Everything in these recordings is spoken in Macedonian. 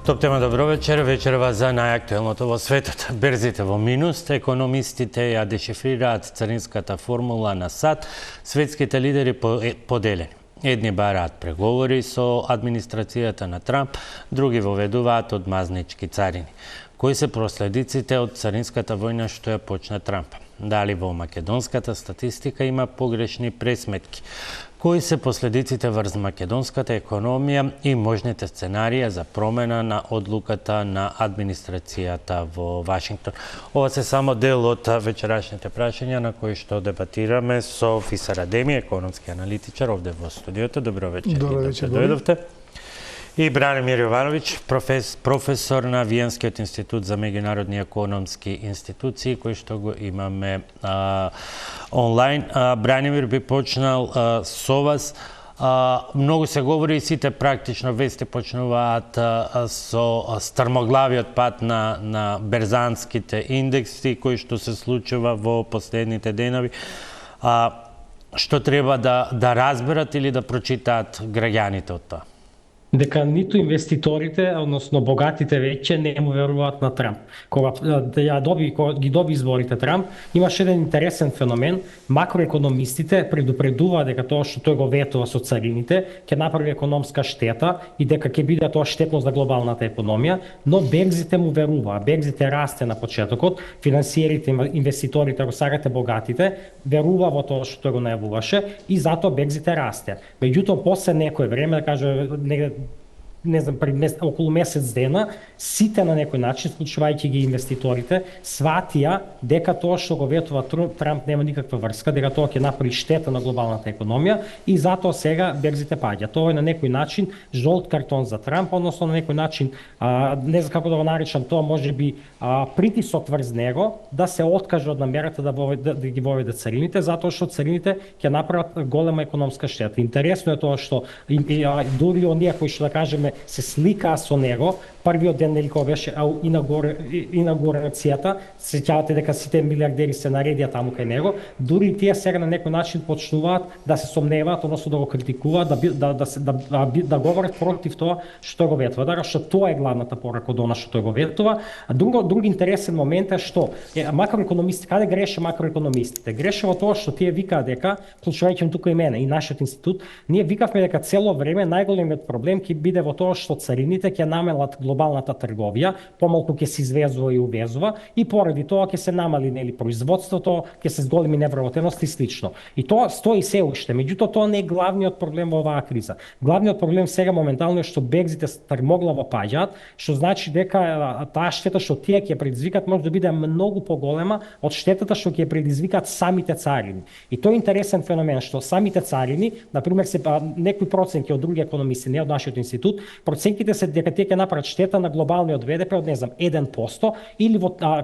Топ тема, добро вечер. Вечерва за најактуелното во светот. Берзите во минус, економистите ја дешифрираат царинската формула на САД, светските лидери поделени. Едни бараат преговори со администрацијата на Трамп, други воведуваат одмазнички царини. Кои се проследиците од царинската војна што ја почна Трамп? Дали во македонската статистика има погрешни пресметки? Кои се последиците врз македонската економија и можните сценарија за промена на одлуката на администрацијата во Вашингтон? Ова се само дел од вечерашните прашања на кои што дебатираме со Фисар Адеми, економски аналитичар, овде во студиото. Добро вечер. Добро вечер. Дојдовте. И Бранимир Јовановиќ, професор на Виенскиот институт за меѓународни економски институции, кој што го имаме онлайн. Бранимир, би почнал со вас. Многу се говори и сите практично вести почнуваат со стрмоглавиот пат на берзанските индекси, кој што се случува во последните денови. Што треба да разберат или да прочитаат граѓаните од тоа? Дека ниту инвеститорите, односно богатите веќе не му веруваат на Трамп. Кога ги доби изборите Трамп, имаше еден интересен феномен. Макроекономистите предупредува дека тоа што тој го ветува со царините ќе направи економска штета и дека ќе биде тоа штетно за глобалната економија, но берзите му веруваа. Берзите расте на почетокот, финансиерите, инвеститорите, ако сакате богатите, верува во тоа што тој го најавуваше и затоа берзите расте. Меѓутоа после некое време, да кажа не знам, околу месец дена, сите на некој начин, вклучувајќи ги инвеститорите, сватија дека тоа што го ветува Трамп нема никаква врска, дека тоа ќе направи штета на глобалната економија и затоа сега берзите паѓа. Тоа е на некој начин жолт картон за Трамп, односно на некој начин, не знам како да го наречам тоа, можеби притисок врз него да се откаже од намерата да ги воведе царините, затоа што царините ќе направат голема економска штета. Интересно е тоа што дури оние кои што да кажеме се сликаа со него, првиот ден нели кога беше инаугурацијата, сеќавате дека сите милиардери се наредија таму кај него, дури тие сега на некој начин почнуваат да се сомневаат, односно да го критикуваат, да говорат против тоа што го ветува. Дека што тоа е главната порака од она што тој го ветува. Друг интересен момент е што макроекономисти, каде греше макроекономистите? Греше во тоа што тие викаат дека, вклучувајќи тука и мене и нашиот институт, ние викавме дека цело време најголемиот проблем ќе биде во тоа што царините ќе намалат глобалната трговија, помалку ќе се извезува и увезува и поради тоа ќе се намали нели производството, ќе се зголеми невработеност и слично. И тоа стои се уште, меѓутоа тоа не е главниот проблем во оваа криза. Главниот проблем сега моментално е што берзите стрмоглаво паѓаат, што значи дека таа штета што тие ќе предизвикат може да биде многу поголема од штетата што ќе предизвикат самите царини. И тоа е интересен феномен што самите царини, на пример се некои проценти од други економисти, не од нашиот институт, проценките се дека тие ќе направат штета на глобалниот ВДП од 1% или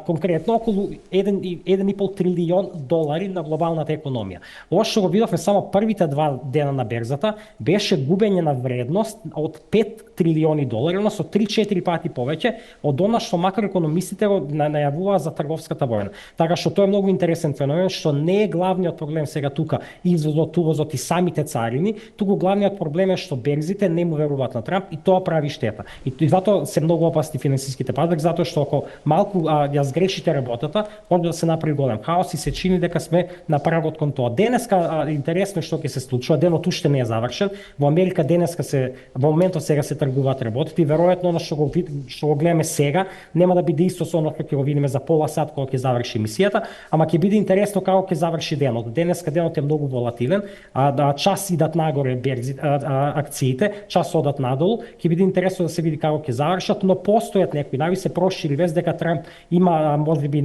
конкретно околу 1,5 трилион долари на глобалната економија. Ова што го видовме само првите 2 дена на берзата беше губење на вредност од 5 трилиони долари, односно 3-4 пати повеќе од она што макроекономистите го најавуваа за трговската војна. Така што тоа е многу интересен феномен што не е главниот проблем сега тука извозот, увозот и самите царини, туку главниот проблем е што берзите не му веруваат на Трамп и тоа прави штета. И затоа се многу опасни финансиските пазари, затоа што ако малку ја сгрешите работата, може да се направи голем хаос и се чини дека сме на прагот кон тоа. Денеска интересно што ќе се случува, денот уште не е завршен. Во Америка денеска во моментот сега се тргуваат работите и веројатно она што го гледаме сега нема да биде исто со она што ќе го видиме за пола сат кога ќе заврши емисијата, ама ќе биде интересно како ќе заврши денот. Денеска денот е многу волатилен, час идат нагоре акциите, час одат надолу, ќе биде интересно да се види како ќе завршат, но постојат некои нави, се прошири вест дека Трамп има можеби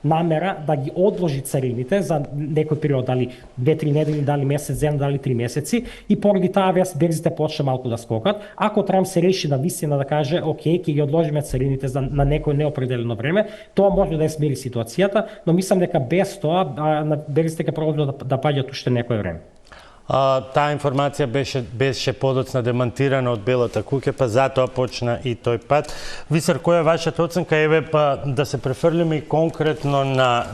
намера да ги одложи царините за некој период, дали 2-3 недели, дали месец ден, дали 3 месеци и поради таа вест берзите почна малку да скокат. Ако Трамп се реши на вистина да каже, окей, ќе ги одложиме царините на некој неопределено време, тоа може да ја смири ситуацијата, но мислам дека без тоа берзите ќе продолжат да паѓаат уште некој време. Таа информација беше подоцна демантирана од Белата куќа, па затоа почна и тој пат. Висар, која е вашата оценка? Еве па да се префрлиме и конкретно на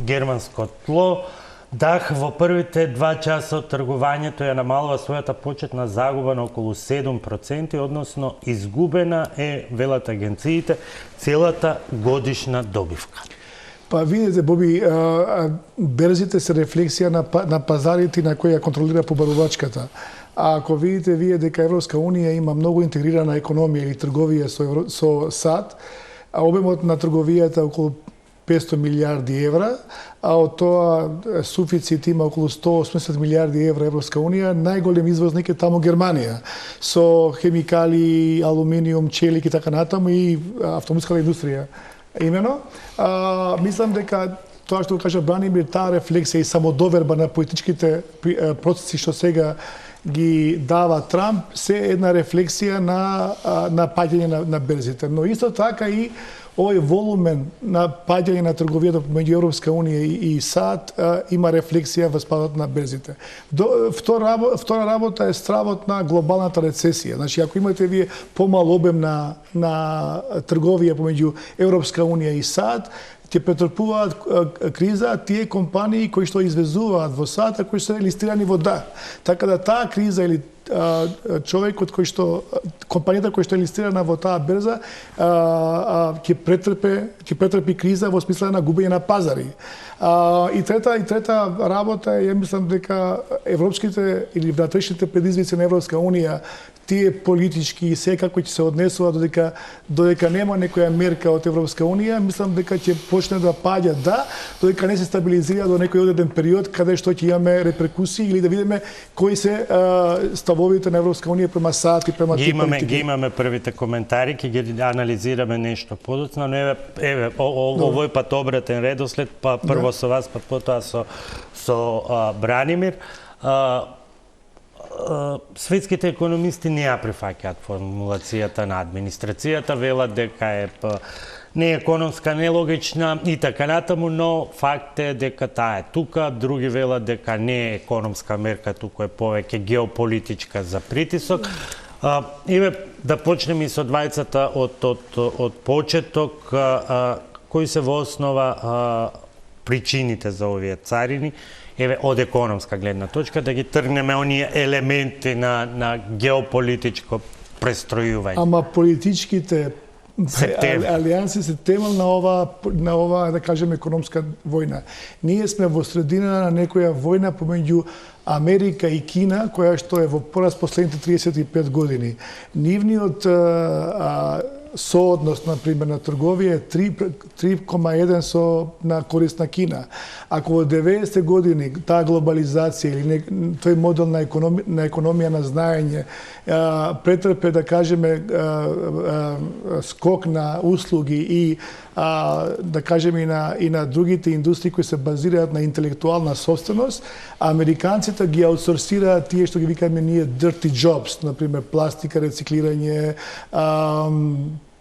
германско тло. Дах во првите 2 часа од тргувањето ја намалува својата почетна загуба на околу 7%, односно изгубена е, велат агенциите, целата годишна добивка. Па видите, Боби, берзите се рефлексија на пазарите на кои ја контролира побарувачката. А ако видите вие дека Европска Унија има многу интегрирана економија или трговија со САД, а обемот на трговијата е околу 500 милиарди евра, а од тоа суфицит има околу 180 милиарди евра Европска Унија, најголем извозник е таму Германија, со хемикали, алуминиум, челик и така натаму и автомобилската индустрија. Имено, мислам дека тоа што кажа Бранимир, таа рефлексија и самодоверба на политичките процеси што сега ги дава Трамп, се една рефлексија на паѓање на берзите. Но исто така и овој волумен на паѓање на трговијата меѓу Европска Унија и САД има рефлексија во спадот на берзите. Втора работа е стравот на глобалната рецесија. Значи, ако имате вие помал обем на трговија помеѓу Европска Унија и САД, ќе претрпуваат криза тие компании кои што извезуваат во САД, а кои се листирани во ДА. Така да таа криза или човекот кој што компанијата која што е листирана во таа берза ќе претрпи криза во смисла на губење на пазари. И трета работа е, ја мислам дека европските или внатрешните предизвици на Европска Унија, тие политички и секако ќе се однесува додека нема некоја мерка од Европска Унија, мислам дека ќе почне да паѓа, додека не се стабилизира до некој одреден период каде што ќе имаме реперкусии или да видиме кои се ставовите на Европска Унија према САД и према тие политики. Ги имаме првите коментари, ќе ги анализираме нешто подоцна, но еве овој пат обратен редослед, па прво со вас, па потоа со Бранимир. Светските економисти не ја прифаќаат формулацијата на администрацијата, велат дека е не економска, нелогична и така натаму, но факт е дека таа е тука, други велат дека не е економска мерка, туку е повеќе геополитичка за притисок. Еве да почнеме и со двајцата од почеток, кои се во основа причините за овие царини, еве од економска гледна точка, да ги тргнеме оние елементи на геополитичко престројување. Ама политичките алијанси се темел на ова, да кажеме, економска војна. Ние сме во средина на некоја војна помеѓу Америка и Кина, која што е во пораст последните 35 години. Нивниот сооднос, например, на трговија е 3,1 на корист на Кина. Ако во 90 години таа глобализација или тој модел на економија на знаење претрпе, да кажеме, скок на услуги и да кажеме и на другите индустрии кои се базираат на интелектуална собственост, американците ги аутсорсираат тие што ги викаме ние dirty jobs, например пластика, рециклирање,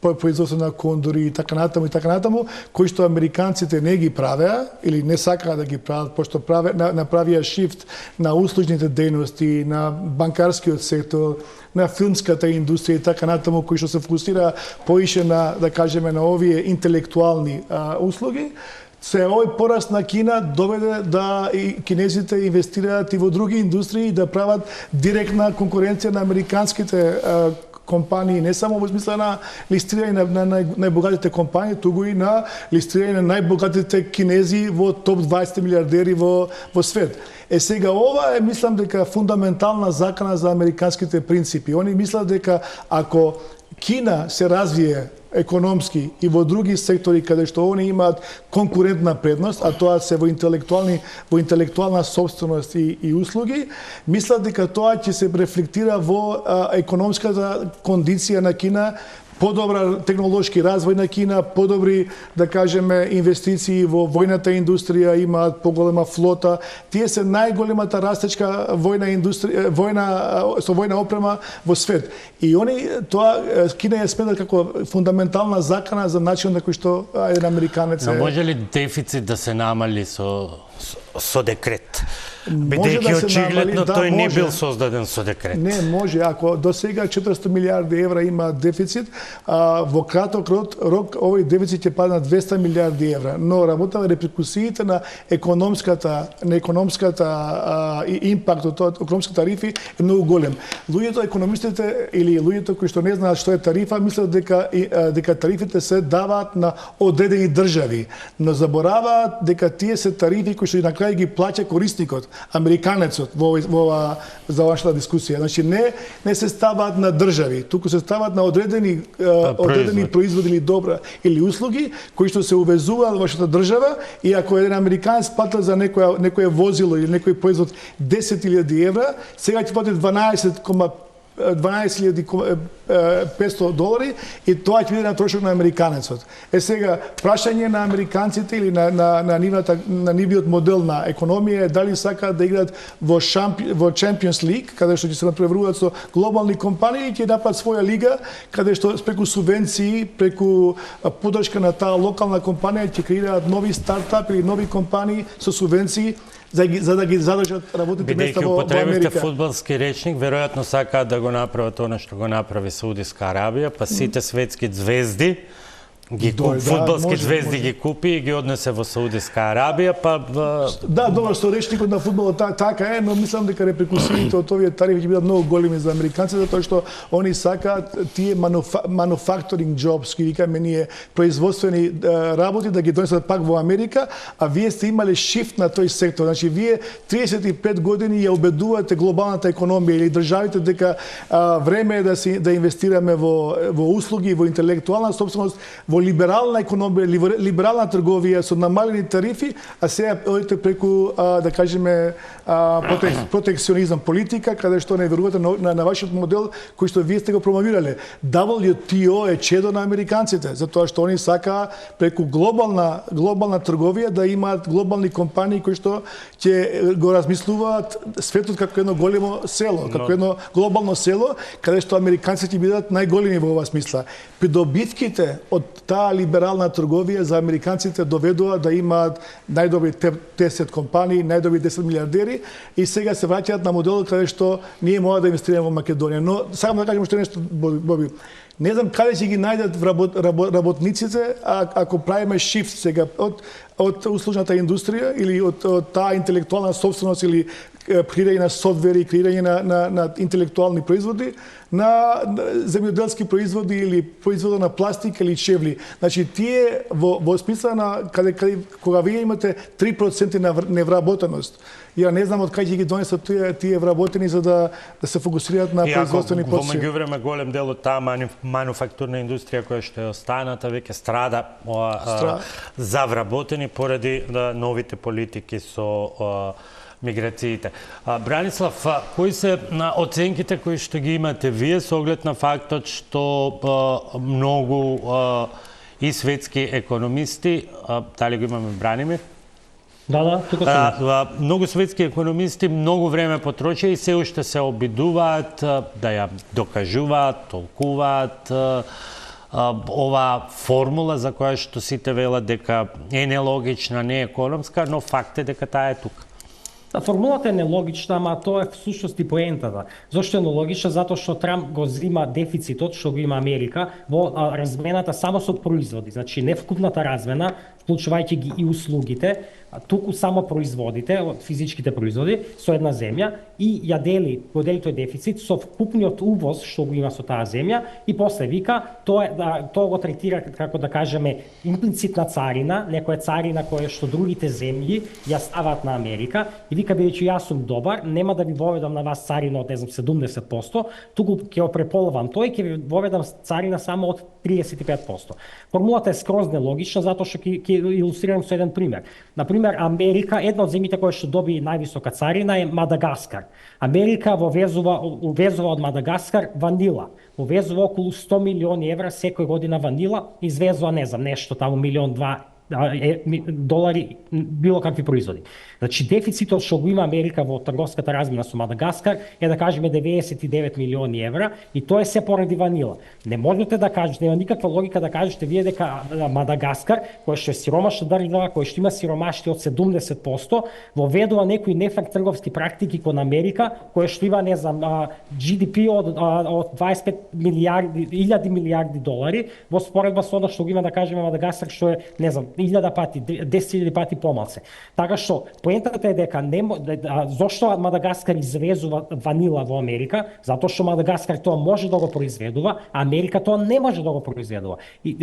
производство на кондори и така натаму, кои што американците не ги правеа или не сакаа да ги прават, пошто направија шифт на услужните дејности, на банкарскиот сектор, на филмската индустрија и така натаму, кои што се фокусира поише на, да кажеме, на овие интелектуални услуги. Се овој пораст на Кина доведе да и кинезите инвестираат и во други индустрии и да прават директна конкуренција на американските компании, не само во смисла на листирање на најбогатите компании, туку и на листирање на најбогатите кинези во топ 20 милиардери во свет. Сега ова е, мислам дека фундаментална закана за американските принципи. Они мислат дека ако Кина се развие економски и во други сектори каде што они имаат конкурентна предност, а тоа се во интелектуална собственост и услуги, мислат дека тоа ќе се рефлектира во економската кондиција на Кина, подобра технолошки развој на Кина, подобри, да кажеме, инвестиции во војната индустрија, имаат поголема флота. Тие се најголемата растечка со војна опрема во свет. И Кина ја сметат како фундаментална закана за начинот на кој што еден американец Но може ли дефицит да се намали со со декрет. Може Бидејќи да се очигледно намали, да, тој не може. бил создаден со декрет. Не може, ако до сега 400 милиарди евра има дефицит, во краток рок овој дефицит ќе падне на 200 милиарди евра, но работава репрекусиите на економската импактот од економските тарифи е многу голем. Луѓето економистите или луѓето кои што не знаат што е тарифа, мислат дека тарифите се даваат на одредени држави, но забораваат дека тие се тарифи кои што и на крај ги плаќа корисникот, американецот за вашата дискусија. Значи не се ставаат на држави, туку се ставаат на одредени производи или добра или услуги кои што се увезуваат во вашата држава, и ако еден американец платил за некое возило или некој производ 10.000 евра, сега ќе плати 12.500 долари и тоа ќе биде на трошок на американецот. Сега, прашање на американците или на нивниот модел на економија е дали сакаат да играат во Champions League, каде што ќе се напреваруваат со глобални компании и ќе направат своја лига, каде што преку субвенции, преку поддршка на таа локална компанија ќе креираат нови стартапи или нови компании со субвенции за да ги задржат работните места во Америка. Бидејќи употребивте фудбалски речник, веројатно сакаат да го направат она што го направи Саудиска Арабија, па сите светски звезди фудбалски звезди ги купи и ги однесе во Саудиска Арабија, па Да, добро, со речникот на фудбалот така е, но мислам дека репрекусиите од овие тарифи ќе бидат многу големи за американците, затоа што они сакаат тие manufacturing jobs, ки викаме ние, производствени работи да ги донесат пак во Америка, а вие сте имале шифт на тој сектор. Значи вие 35 години ја убедувате глобалната економија или државите дека време е да инвестираме во услуги, во интелектуална собственост, во либерална економија, либерална трговија со намалени тарифи, а сега одите преку да кажеме протекционизам, политика, каде што не верувате на вашиот модел кој што вие сте го промовирале. WTO е чедо на американците, затоа што они сака преку глобална трговија да имаат глобални компании кои што ќе го размислуваат светот како едно големо село, како едно глобално село, каде што американците ќе бидат најголеми во оваа смисла. Придобивките од таа либерална трговија за американците доведува да имаат најдобри 10 компании, најдобри 10 милиардери, и сега се враќаат на моделот каде што ние мора да инвестираме во Македонија. Но сакам да кажам уште нешто, Боби. Не знам каде ќе ги најдат работниците ако правиме шифт сега од услужната индустрија или од таа интелектуална собственост или креирање на софтвери, креирање на интелектуални производи, на земјоделски производи или производа на пластик или чевли. Значи тие во смисла на кога вие имате 3% на невработеност, ја не знам од кај ќе ги донесат тие вработени за да се фокусираат на производствени процеси. Во меѓувреме голем дел од таа мануфактурна индустрија која што е останата веќе страда за вработени поради новите политики со миграциите. Бранислав, кои се оценките кои што ги имате вие со оглед на фактот што многу и светски економисти, дали го имаме Бранимир? Да, тука сум. Многу светски економисти многу време потрочија и се уште се обидуваат да ја докажуваат, толкуваат ова формула за која што сите велат дека е нелогична, не економска, но факт е дека таа е тука. Формулата е нелогична, ама тоа е всушност и поентата. Зошто е нелогична? Затоа што Трамп го зрима дефицитот што го има Америка во размената само со производи. Значи не вкупната размена, вклучувајќи ги и услугите, туку само производите, физичките производи со една земја и ја дели тој дефицит со вкупниот увоз што го има со таа земја и после вика тоа го третира како да кажеме имплицитна царина, некоја царина која што другите земји ја ставаат на Америка и вика бидејќи јас сум добар, нема да ви воведам на вас царина од 70%, туку ќе го преполувам тој, ќе ви воведам царина само од 35%. Формулата е скроз нелогична затоа што ќе илустрирам со еден пример. Например, Америка, една од земјите која што доби највисока царина е Мадагаскар. Америка увезува од Мадагаскар ванила. Увезува околу 100 милиони евра секој година ванила, извезува, не знам, нешто таму 1,2 милион долари било какви производи. Значи дефицитот што го има Америка во трговската размена со Мадагаскар е да кажеме 99 милиони евра и тоа е се поради ванила. Не можете да кажете, нема никаква логика да кажете вие дека Мадагаскар, кој што е сиромашна држава, кој што има сиромаштија од 70%, воведува некои нефер трговски практики кон Америка, кој што има, не знам, GDP од 25 милиарди долари во споредба со она што го има, да кажеме, Мадагаскар, што е, не знам, 1000 пати, 10.000 пати помалце. Така што поентата е дека зошто Мадагаскар извезува ванила во Америка? Затоа што Мадагаскар тоа може да го произведува, а Америка тоа не може да го произведува. И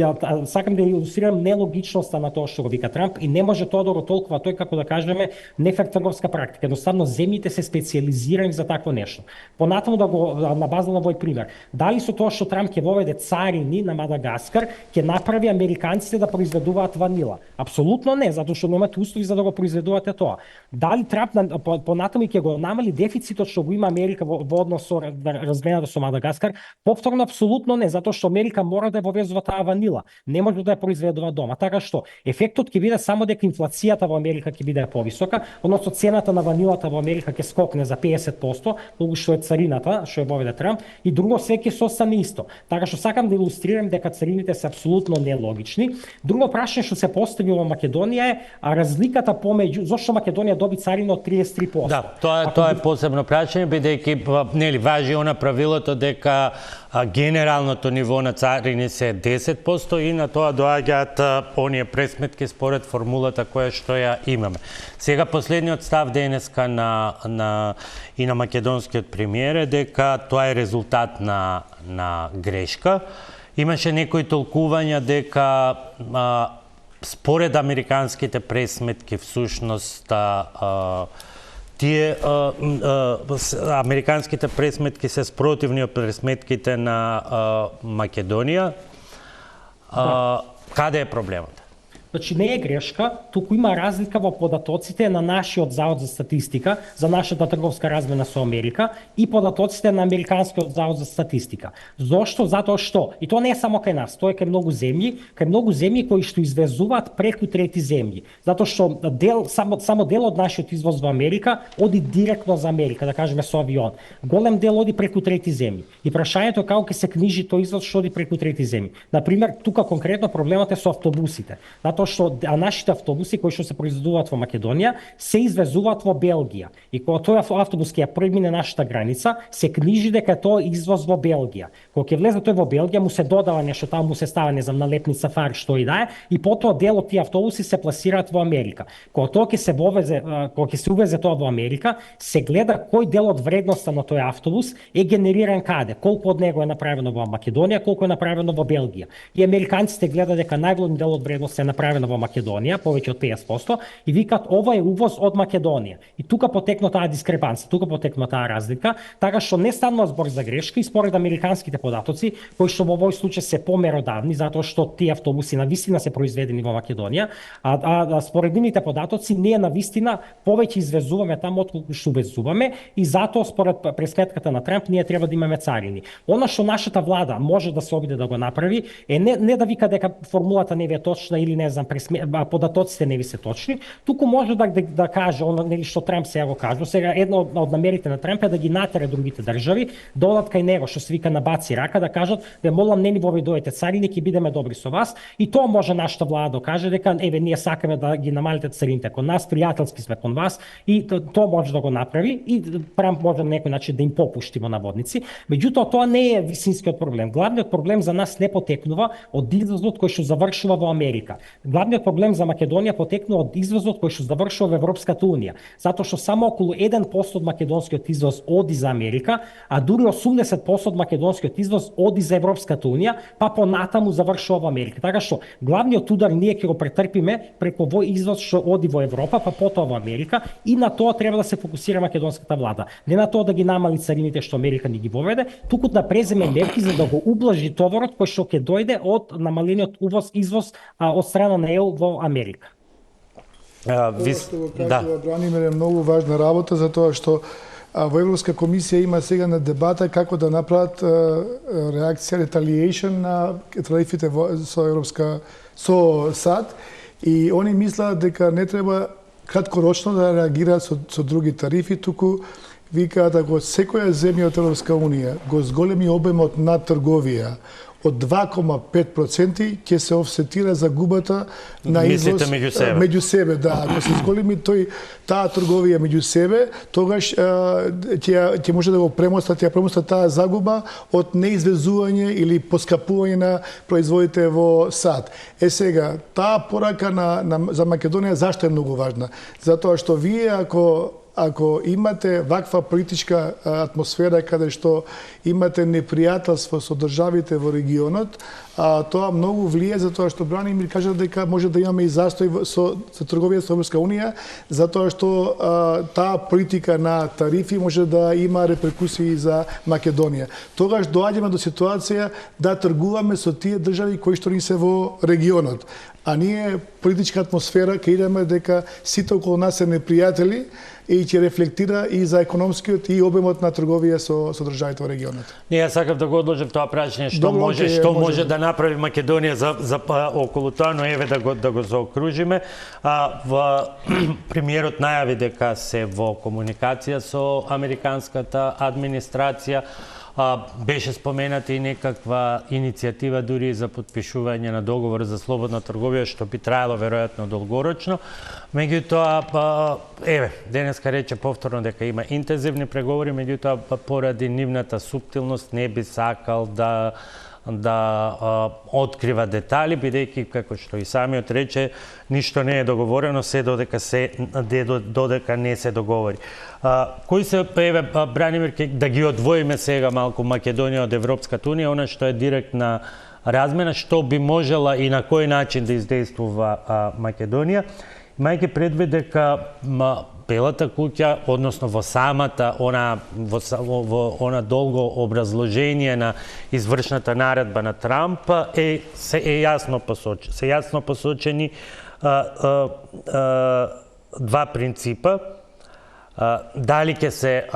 сакам да илустрирам нелогичноста на тоа што го вика Трамп и не може тоа да го толкува тој, како да кажеме, нефер трговска практика. Едноставно земјите се специјализирани за такво нешто. Понатаму да го на база на овој пример. Дали со тоа што Трамп ќе воведе царини на Мадагаскар ќе направи американците да произведуваат ванила? Апсолутно не, затоа што немате услови за да го произведувате тоа. Дали Трамп понатаму ќе го намали дефицитот што го има Америка во однос со размената со Мадагаскар? Повторно апсолутно не, затоа што Америка мора да ја вовезува таа ванила, не може да ја произведува дома. Така што ефектот ќе биде само дека инфлацијата во Америка ќе биде повисока, односно цената на ванилата во Америка ќе скокне за 50%, многу што е царината што ја воведе Трамп, и друго све ќе се остане исто. Така што сакам да илустрирам дека царините се апсолутно нелогични. Друго прашање што се постави во Македонија е разликата помеѓу зошто Македонија доби царина од 33%. Да, тоа е посебно прашање, бидејќи нели важи она правилото дека генералното ниво на царини се 10% и на тоа доаѓаат оние пресметки според формулата која што ја имаме. Сега последниот став денеска и на македонскиот премиер е дека тоа е резултат на грешка. Имаше некои толкувања дека според американските пресметки всушност тие американските пресметки се спротивни од пресметките на Македонија. Каде е проблемот? Значи не е грешка, туку има разлика во податоците на нашиот завод за статистика, за нашата трговска размена со Америка и податоците на американскиот завод за статистика. Зошто? Затоа што, и тоа не е само кај нас, тоа е кај многу земји кои што извезуваат преку трети земји. Затоа што само дел од нашиот извоз во Америка оди директно за Америка, да кажеме со авион. Голем дел оди преку трети земји. И прашањето е како ќе се книжи тој извоз што оди преку трети земји. Например, тука конкретно проблемот е со автобусите. Затоа што нашите автобуси кои што се произведуваат во Македонија се извезуваат во Белгија. И кога тој автобус ќе ја премине нашата граница, се книжи дека тоа е извоз во Белгија. Кога ќе влезе тој во Белгија, му се додава нешто, таму му се става, не знам, налепница, фар, што и да е, и потоа дел од тие автобуси се пласираат во Америка. Кога тоа ќе се увезе тоа во Америка, се гледа кој дел од вредноста на тој автобус е генериран каде, колку од него е направено во Македонија, колку е направено во Белгија. И американците гледаат дека најголем дел од вредноста е направено во Македонија, повеќе од 50%, и викаат ова е увоз од Македонија. И тука потекна таа дискрепанција, тука потекна таа разлика, така што не станува збор за грешка и според американските податоци, кои што во овој случај се померодавни, затоа што тие автобуси навистина се произведени во Македонија, а според нивните податоци ние навистина повеќе извезуваме таму отколку што увезуваме и затоа според пресметката на Трамп ние треба да имаме царини. Она што нашата влада може да се обиде да го направи е не да вика дека формулата не е точна или не знам податоците не ви се точни, туку може да каже она нели што Трамп сега го кажа. Сега едно од намерите на Трамп е да ги натере другите држави да одат кај него, што се вика на баци рака, да кажат ве молам не ни воведувате царини, ќе бидеме добри со вас, и тоа може нашата влада да каже дека еве ние сакаме да ги намалите царините кон нас, пријателски сме кон вас, и тоа може да го направи и Трамп може на некој начин да им попушти во наводници. Меѓутоа тоа не е висинскиот проблем. Главниот проблем за нас не потекнува од извозот кој што завршува во Америка. Главниот проблем за Македонија потекнува од извозот кој што завршува во Европската унија, затоа што само околу 1% од македонскиот извоз оди за Америка, а дури 80% од македонскиот извоз оди за Европската унија, па понатаму завршува во Америка. Така што главниот удар ние ќе го претрпиме преку овој извоз што оди во Европа, па потоа во Америка, и на тоа треба да се фокусира македонската влада. Не на тоа да ги намали царините што Америка ни ги воведе, туку да преземе мерки за да го ублажи товарот кој што ќе дојде од намалениот извоз од страна на ЕУ во Америка. Ова што го кажува Бранимир е многу важна работа, затоа што во Европска комисија има сега на дебата како да направат реакција, retaliation на тарифите со САД, И они мислат дека не треба краткорочно да реагираат со други тарифи, туку викаат ако секоја земја од Европска унија го зголеми обемот на трговија од 2,5% ќе се офсетира загубата на извоз меѓу себе. Да, ако се зголеми таа трговија меѓу себе, тогаш ќе може да го премоста таа загуба од неизвезување или поскапување на производите во САД. Сега, таа порака за Македонија зашто е многу важна? Затоа што вие ако имате ваква политичка атмосфера каде што имате непријателство со државите во регионот, тоа многу влие затоа што Бранимир кажа дека може да имаме и застој со трговија со Европска унија, затоа што таа политика на тарифи може да има реперкусии за Македонија. Тогаш доаѓаме до ситуација да тргуваме со тие држави кои што ни се во регионот. А ние политичка атмосфера ќе идеме дека сите околу нас се непријатели и ќе рефлектира и за економскиот и обемот на трговија со државите во регионот. Не, јас сакав да го одложам тоа прашање што може да направи Македонија за околу тоа, но еве да го заокружиме. Премиерот најави дека се во комуникација со американската администрација. Беше спомената и некаква иницијатива дури за подпишување на договор за слободна трговија, што би траело веројатно долгорочно. Меѓутоа, денеска рече повторно дека има интензивни преговори, меѓутоа поради нивната суптилност не би сакал да открива детали, бидејќи, како што и самиот рече, ништо не е договорено, се додека не се договори. Кои се, Бранимир, да ги одвоиме сега малку Македонија од Европската унија, она што е директна размена, што би можела и на кој начин да издействува Македонија, имајќи предвид дека Белата куќа, односно во самата она долго образложение на извршната наредба на Трамп се јасно посочени два принципа. Дали ќе се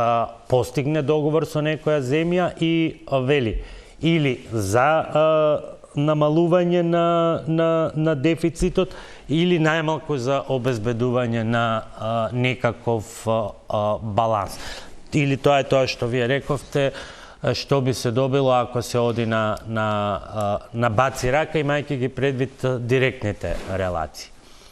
постигне договор со некоја земја и вели или за намалување на дефицитот или најмалку за обезбедување на некаков баланс. Или тоа е тоа што вие рековте, што би се добило ако се оди на баци рака, имајќи ги предвид директните релации.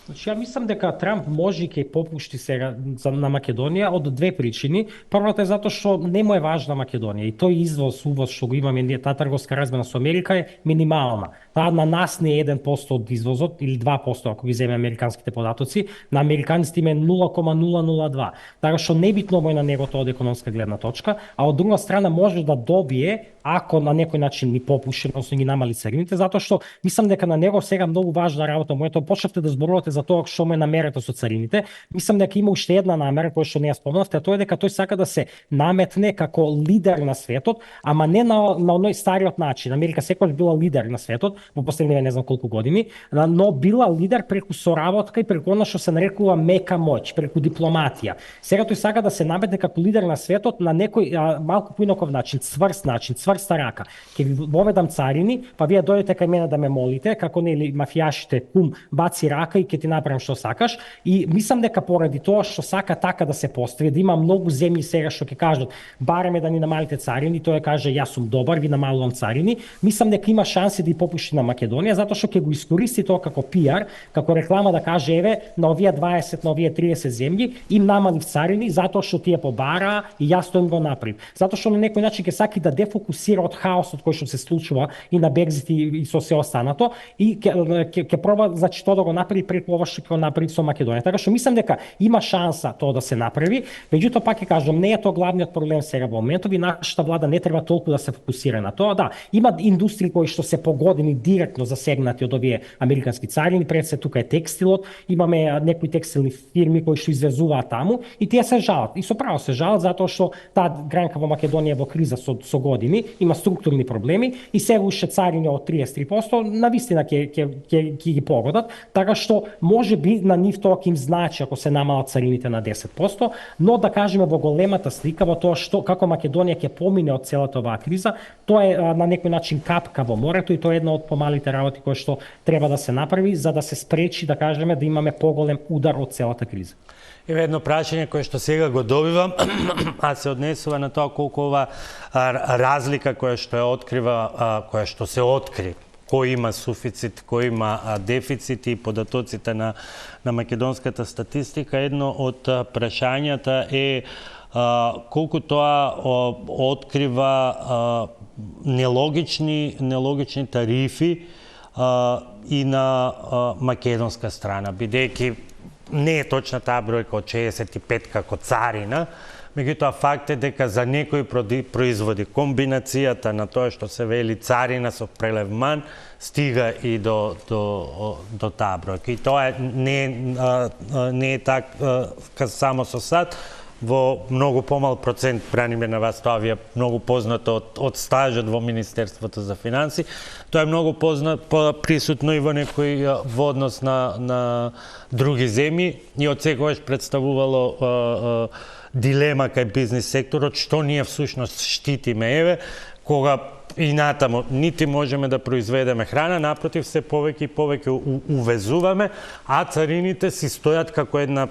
Ја мислам дека Трамп може и ќе попушти сега на Македонија од две причини. Првата е затоа што не му е важна Македонија и тој увоз што го имаме ние, таа трговска размена со Америка е минимална. Таа на нас не е 1% од извозот или 2% ако ги земе американските податоци, на американците им е 0,002. Така што небитно му е на него тоа од економска гледна точка, а од друга страна може да добие ако на некој начин ни попуши, односно ги намали царините, затоа што мислам дека на него сега многу важна работа му е тоа. Почнавте да зборувате за тоа што му е намерата со царините. Мислам дека има уште една намера која што не ја спомнавте, тоа е дека тој сака да се наметне како лидер на светот, ама не на оној стариот начин. Америка секогаш била лидер на светот во последниве не знам колку години, но била лидер преку соработка и преку она што се нарекува мека моќ, преку дипломатија. Сега тој сака да се наметне како лидер на светот на некој малку поинаков начин, цврста рака. Ќе ви воведам царини, па вие дојдете кај мене да ме молите, како нели мафијашите, кум баци рака и ќе ти направам што сакаш. И мислам дека поради тоа што сака така да се постави, да има многу земји сега што ќе кажат бареме да ни намалите царини, тој каже јас сум добар, ви намалувам царини. Мислам дека има шанси да и попушти на Македонија, затоа што ќе го искористи тоа како пиар, како реклама да каже еве на овие 20, на овие 30 земји им намалив царини затоа што тие побара и јас тоа им го направив. Затоа што на некој начин ќе саки да дефокусира од хаосот кој што се случува и на Брекзит и со се останато и ќе проба значи тоа да го направи преку ова што ќе го направи со Македонија. Така што мислам дека има шанса тоа да се направи, меѓутоа пак ќе кажам не е тоа главниот проблем сега во моментов и нашата влада не треба толку да се фокусира на тоа. Да, има индустрии кои што се погодени директно засегнати од овие американски царини, пред се тука е текстилот, имаме некои текстилни фирми кои што извезуваат таму и тие се жалат. И со право се жалат затоа што таа гранка во Македонија е во криза со години, има структурни проблеми и сега уште царини од 33% навистина ќе ги погодат, така што може би на нив тоа ќе им значи ако се намалат царините на 10%, но да кажеме во големата слика во тоа што како Македонија ќе помине од целата оваа криза, тоа е на некој начин капка во морето и тоа е една од помалите работи кои што треба да се направи за да се спречи, да кажеме, да имаме поголем удар од целата криза. Еве едно прашање кое што сега го добивам, а се однесува на тоа колку ова разлика која што ја открива, која што се откри, кој има суфицит, кој има дефицит и податоците на македонската статистика, едно од прашањата е колку тоа открива нелогични тарифи и на македонска страна, бидејќи не е точна таа бројка од 65 како царина, меѓутоа факт е дека за некои производи комбинацијата на тоа што се вели царина со прелевман стига и до таа бројка. И тоа не е така само со САД, во многу помал процент, браниме на вас, тоа ви е многу познато од стажот во Министерството за финанси. Тоа е многу присутно и во некој во однос на други земји и од секогаш представувало дилема кај бизнис секторот, што ние всушност штитиме, еве, кога и натаму нити можеме да произведеме храна, напротив се повеќе и повеќе увезуваме, а царините си стојат како една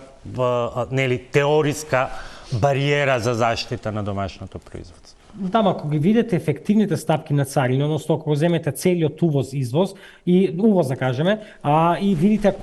теориска бариера за заштита на домашното производство. Да, ако ги видите ефективните стапки на царини, односно ако земете целиот уvoz-извоз и увоз, да кажеме, и видите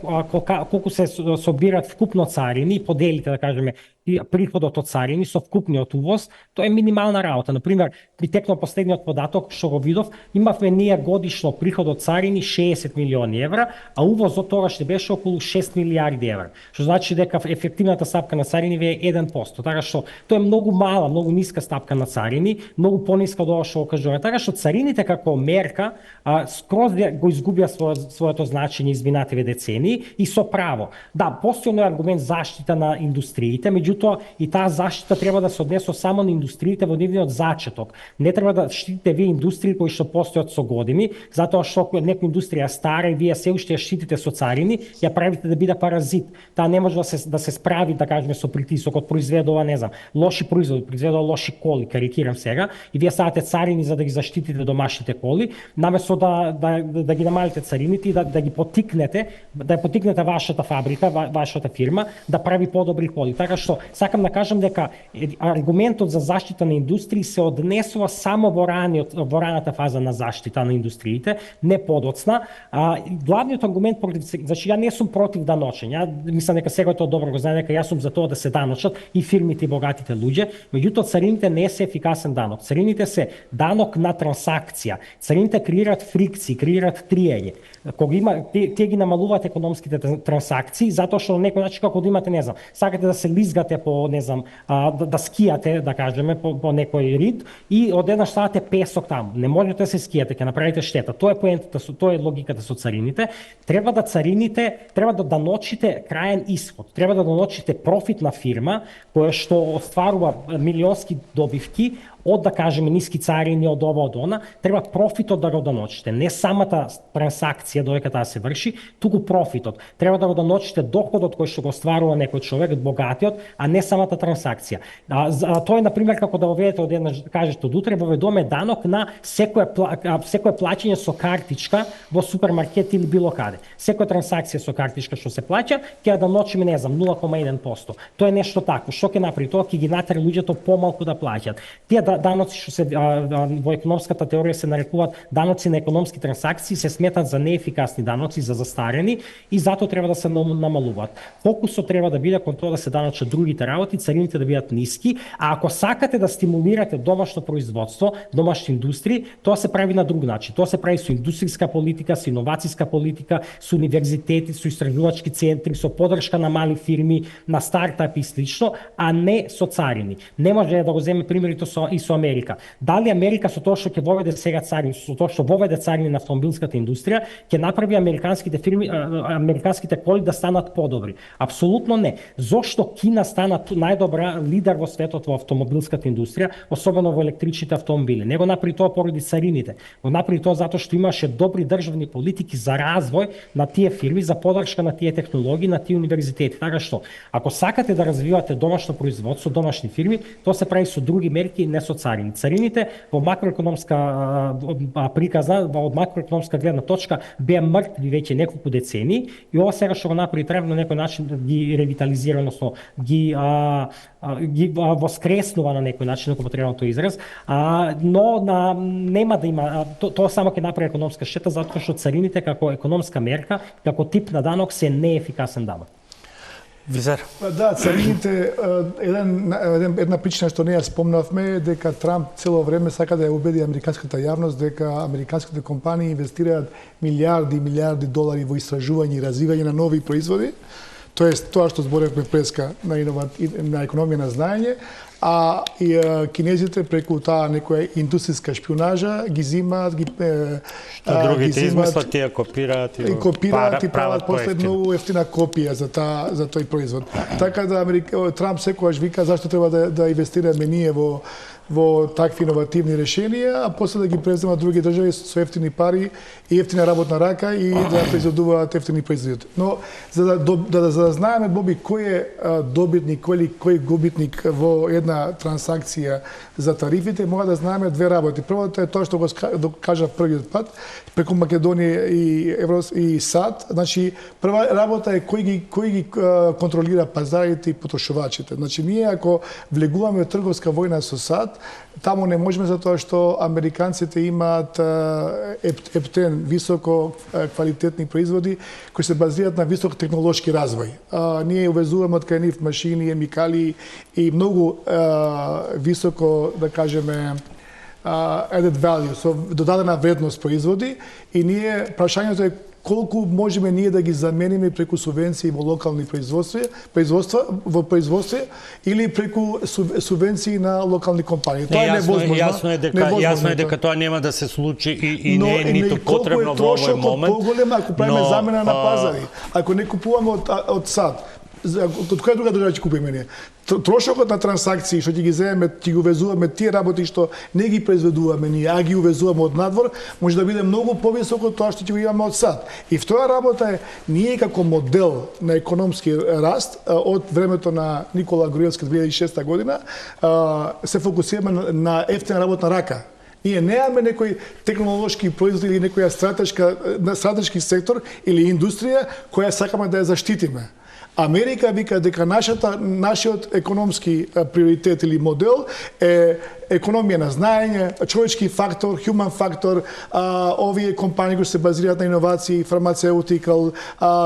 колку се собират вкупно царини и поделите, да кажеме, приходот од царини со вкупниот увоз, тоа е минимална работа. Например, притекнал последниот податок што го видов, имавме ние годишно приход од царини 60 милиони евра, а увозот тогаш беше околу 6 милиарди евра. Што значи дека ефективната стапка на царини е 1%. Така што тоа е многу мала, многу ниска стапка на царини, многу пониска од ова што го кажуваме. Така што царините како мерка скроз го изгубија своето значење изминативе децении и со право. Да, постојано е аргумент заштита на индустриите, меѓутоа и таа заштита треба да се однесува само на индустриите во нивниот зачеток. Не треба да штитите вие индустрии кои што постојат со години, затоа што некоја индустрија стара и вие се уште ја штитите со царини, ја правите да биде паразит. Таа не може да се справи, да кажеме, со притисокот, произведува, не знам, лоши производи, произведува лоши коли, карикирам сега, и вие ставате царини за да ги заштитите домашните коли, наместо да ги намалите царините и да ги потикнете, да ја потикнете вашата фабрика, вашата фирма да прави подобри коли. Така што сакам да кажам дека аргументот за заштита на индустрии се однесува само во раната фаза на заштита на индустриите, не подоцна. Главниот аргумент против, значи ја не сум против даночење. Ја мислам дека секој тоа добро го знае дека јас сум за тоа да се даночат и фирмите и богатите луѓе, меѓутоа царините не се ефикасен данок. Царините се данок на трансакција. Царините креираат фрикции, креираат триење. Кога има те ги намалуваат економските трансакции затоа што на некој начин како да имате, не знам, сакате да се лизгате по, не знам, да скијате, да кажеме, по некој рид и одеднаш ставате песок таму. Не можете да се скијате, ќе направите штета. Тоа е поентата, тоа е логиката со царините. Треба да даночите краен исход. Треба да даночите профитна фирма која што остварува милионски добивки од, да кажеме, ниски царини, од ова, од она, треба профитот да го даночите. Не самата трансакција додека таа се врши, туку профитот. Треба да го даночите доходот кој што го остварува некој човек, богатиот, а не самата трансакција. Тоа е, например, како да воведете одеднаш, кажете од утре, воведоме данок на секое плаќање со картичка во супермаркет или било каде. Секоја трансакција со картичка што се плаќа, ќе ја даночиме, не знам, 0,1%. Тоа е нешто такво. Што ќе направи тоа? Ќе ги натера луѓето помалку да плаќаат. Тие даноци што се во економската теорија се нарекуваат даноци на економски трансакции, се сметат за неефикасни даноци, за застарени и затоа треба да се намалуваат. Фокусот треба да биде кон тоа да се даночат другите работи, царините да бидат ниски, а ако сакате да стимулирате домашно производство, домашни индустрии, тоа се прави на друг начин. Тоа се прави со индустријска политика, со иновацијска политика, со универзитети, со истражувачки центри, со поддршка на мали фирми, на стартапи и слично, а не со царини. Не може да го земе примерите со Америка. Дали Америка со тоа што ќе воведе сега царини, со тоа што воведе царини на автомобилската индустрија, ќе направи американските фирми, американските коли да станат подобри? Апсолутно не. Зошто Кина стана најдобра лидер во светот во автомобилската индустрија, особено во електричните автомобили? Не го направи тоа поради царините. Го направи тоа затоа што имаше добри државни политики за развој на тие фирми, за поддршка на тие технологии, на тие универзитети. Така што, ако сакате да развивате домашно производство, домашни фирми, тоа се прави со други мерки, не со царини. Царините во макроекономска приказна, од макроекономска гледна точка беа мртви веќе неколку децении и ова сега што го направи треба на некој начин да ги ревитализира, односно ги воскреснува на некој начин, ако потребно тој израз, но нема да има тоа само ќе направи економска штета затоа што царините како економска мерка, како тип на данок се неефикасен данок. Визар. Да, царините, една причина што не ја спомнавме е дека Трамп цело време сака да ја убеди американската јавност дека американските компании инвестираат милиарди долари во истражување и развивање на нови производи, тоест тоа што зборевме преска на економија на знаење, а кинезите преку таа некоја индустријска шпионажа ги зимаат, другите измислат, тие копираат и прават после многу ефтина копија за тој производ. Така да Трамп секогаш вика зашто треба да инвестираме ние во такви иновативни решенија, а после да ги преземат други држави со ефтини пари и ефтина работна рака и да произведуваат ефтини производители. Но за да знаеме, Боби, кој е добитник или кој губитник во една трансакција за тарифите, мора да знаеме две работи. Првото е тоа што го кажа првиот пат, преку Македонија и САД. Значи, прва работа е кој ги контролира пазарите и потрошувачите. Значи, ние ако влегуваме трговска војна со САД, таму не можеме затоа што американците имаат ептен, високо квалитетни производи кои се базираат на висок технолошки развој. Ние увезуваме од кај нив машини, емикали и многу високо, да кажеме, added value, со додадена вредност производи и ние, прашањето е колку можеме ние да ги замениме преку субвенции во локални производства или преку субвенции на локални компании. Тоа е невозможно. Јасно е дека тоа нема да се случи и не е ниту потребно во овој момент. Но поголем ако правиме замена на пазари, ако не купуваме од САД, од која друга држава ќе купиме ние? Трошокот на трансакции што ќе ги земеме, ќе ги увезуваме тие работи што не ги произведуваме ние, а ги увезуваме од надвор, може да биде многу повисок од тоа што ќе го имаме од САД. И втора работа е ние како модел на економски раст од времето на Никола Груевски 2006 година се фокусираме на ефтина работна рака. Ние немаме некој технолошки производ или некоја стратешки сектор или индустрија која сакаме да ја заштитиме. Америка вика дека нашиот економски приоритет или модел е економија на знаење, човечки фактор, human фактор, овие компании кои се базираат на иновации, фармацеутикал,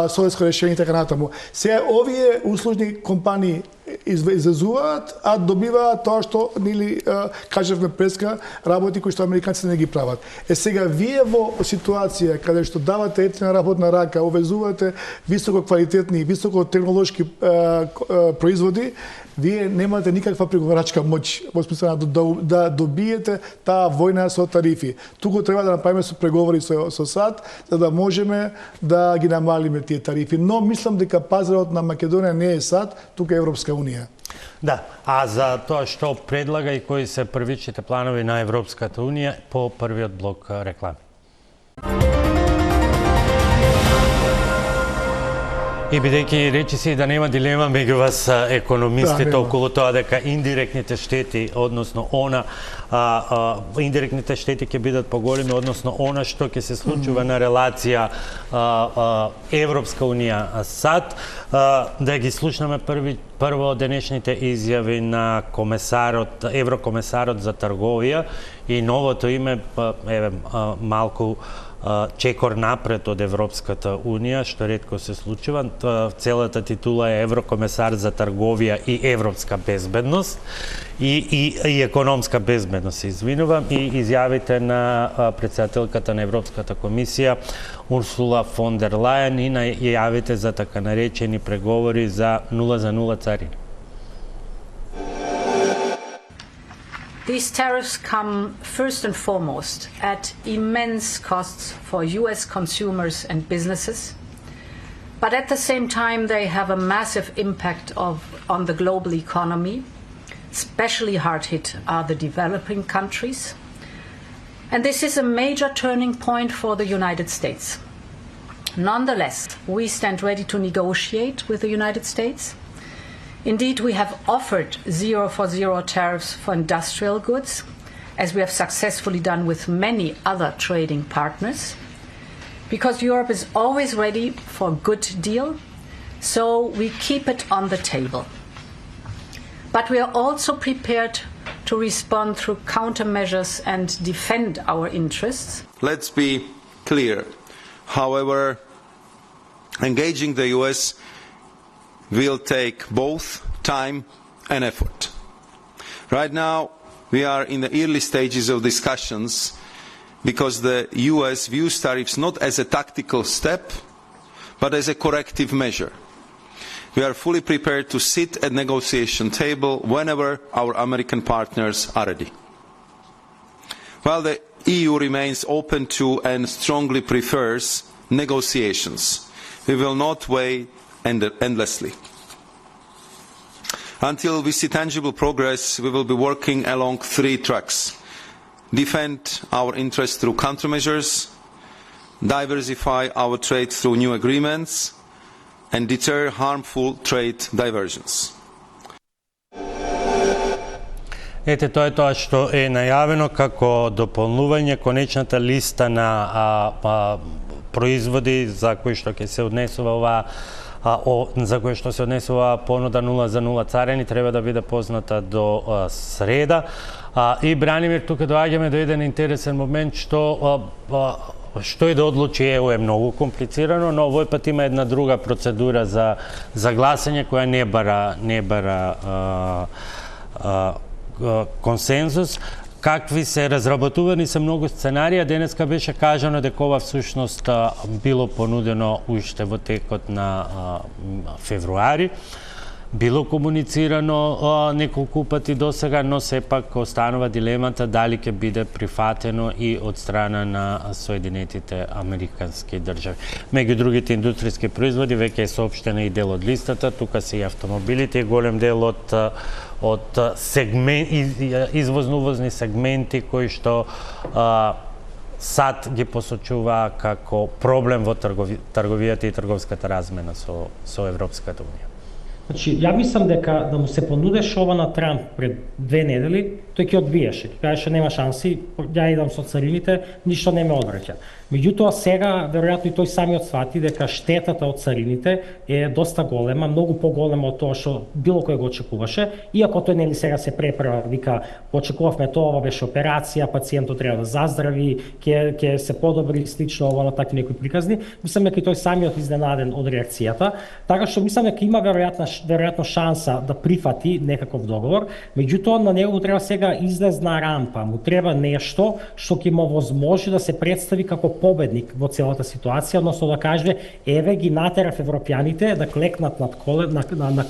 солидско решение и така натаму. Сега овие услужни компании излезуваат, а добиваат тоа што нели кажавме преска работи кои што американците не ги прават. Сега вие во ситуација каде што давате ефтина работна рака, увезувате високо квалитетни, високо технолошки производи, вие немате никаква преговарачка моќ во смисла да добиете таа војна со тарифи. Туку треба да направиме со преговори со САД за да можеме да ги намалиме тие тарифи. Но мислам дека пазарот на Македонија не е САД, тука е Европска унија. Да, а за тоа што предлага и кои се првичните планови на Европската унија по првиот блок реклами. И бидејќи речиси да нема дилема меѓу вас економистите околу тоа дека индиректните штети, односно индиректните штети ќе бидат поголеми, односно она што ќе се случува на релација Европска унија САД, да ги слушнаме прво денешните изјави на еврокомесарот за трговија и новото име малку чекор напред од Европската унија, што ретко се случува. Целата титула е еврокомесар за трговија и европска безбедност и економска безбедност, извинувам, и изјавите на претседателката на Европската комисија Урсула фон дер Лајен и најавите за така наречени преговори за 0 царини. These tariffs come first and foremost at immense costs for US consumers and businesses, but at the same time they have a massive impact on the global economy. Especially hard hit are the developing countries. And this is a major turning point for the United States. Nonetheless, we stand ready to negotiate with the United States. Indeed, we have offered 0 tariffs for industrial goods, as we have successfully done with many other trading partners, because Europe is always ready for a good deal, so we keep it on the table. But we are also prepared to respond through countermeasures and defend our interests. Let's be clear. However, engaging the US will take both time and effort. Right now, we are in the early stages of discussions because the US views tariffs not as a tactical step, but as a corrective measure. We are fully prepared to sit at the negotiation table whenever our American partners are ready. While the EU remains open to and strongly prefers negotiations, we will not wait endlessly. Until we see tangible progress, we will be working along 3 tracks: defend our interests through countermeasures, diversify our trade through new agreements, and deter harmful trade diversions. Ете, тоа е тоа што е најавено како дополнување конечната листа на производи за кои што ќе се однесува оваа за кој што се однесува понуда 0 за 0 царени, треба да биде позната до среда. И Бранимир, тука доаѓаме до еден интересен момент што и да одлучи ЕУ е многу комплицирано, но овој пат има една друга процедура за гласање која не бара консензус. Какви се разработувани се многу сценарија, денеска беше кажано дека ова всушност било понудено уште во текот на февруари. Било комуницирано неколку пати досега, но сепак останува дилемата дали ќе биде прифатено и од страна на Соединетите Американски држави. Меѓу другите индустријски производи веќе е соопштена и дел од листата, тука се и автомобилите и голем дел од извозно-увозни сегменти кои што САД ги посочува како проблем во трговијата и трговската размена со Европската унија. Значи, ја мислам дека да му се понудеше ова на Трамп пред 2 недели, тој ќе одбиеше. Ќе кажеше нема шанси, ја идам со царините, ништо не ме одвраќа. Меѓутоа сега веројатно и тој самиот свати дека штетата од царините е доста голема, многу поголема од тоа што било кој го очекуваше, иако тој нели сега се преправа, вика очекувавме тоа, ова беше операција, пациентот треба да заздрави, ќе се подобри слично ова на такви некои приказни. Мислам дека и тој самиот изненаден од реакцијата, така што мислам дека има веројатно шанса да прифати некаков договор, меѓутоа на него треба сега излезна рампа, му треба нешто што ќе му возможи да се представи како победник во целата ситуација, односно да каже еве ги натерав европјаните да клекнат на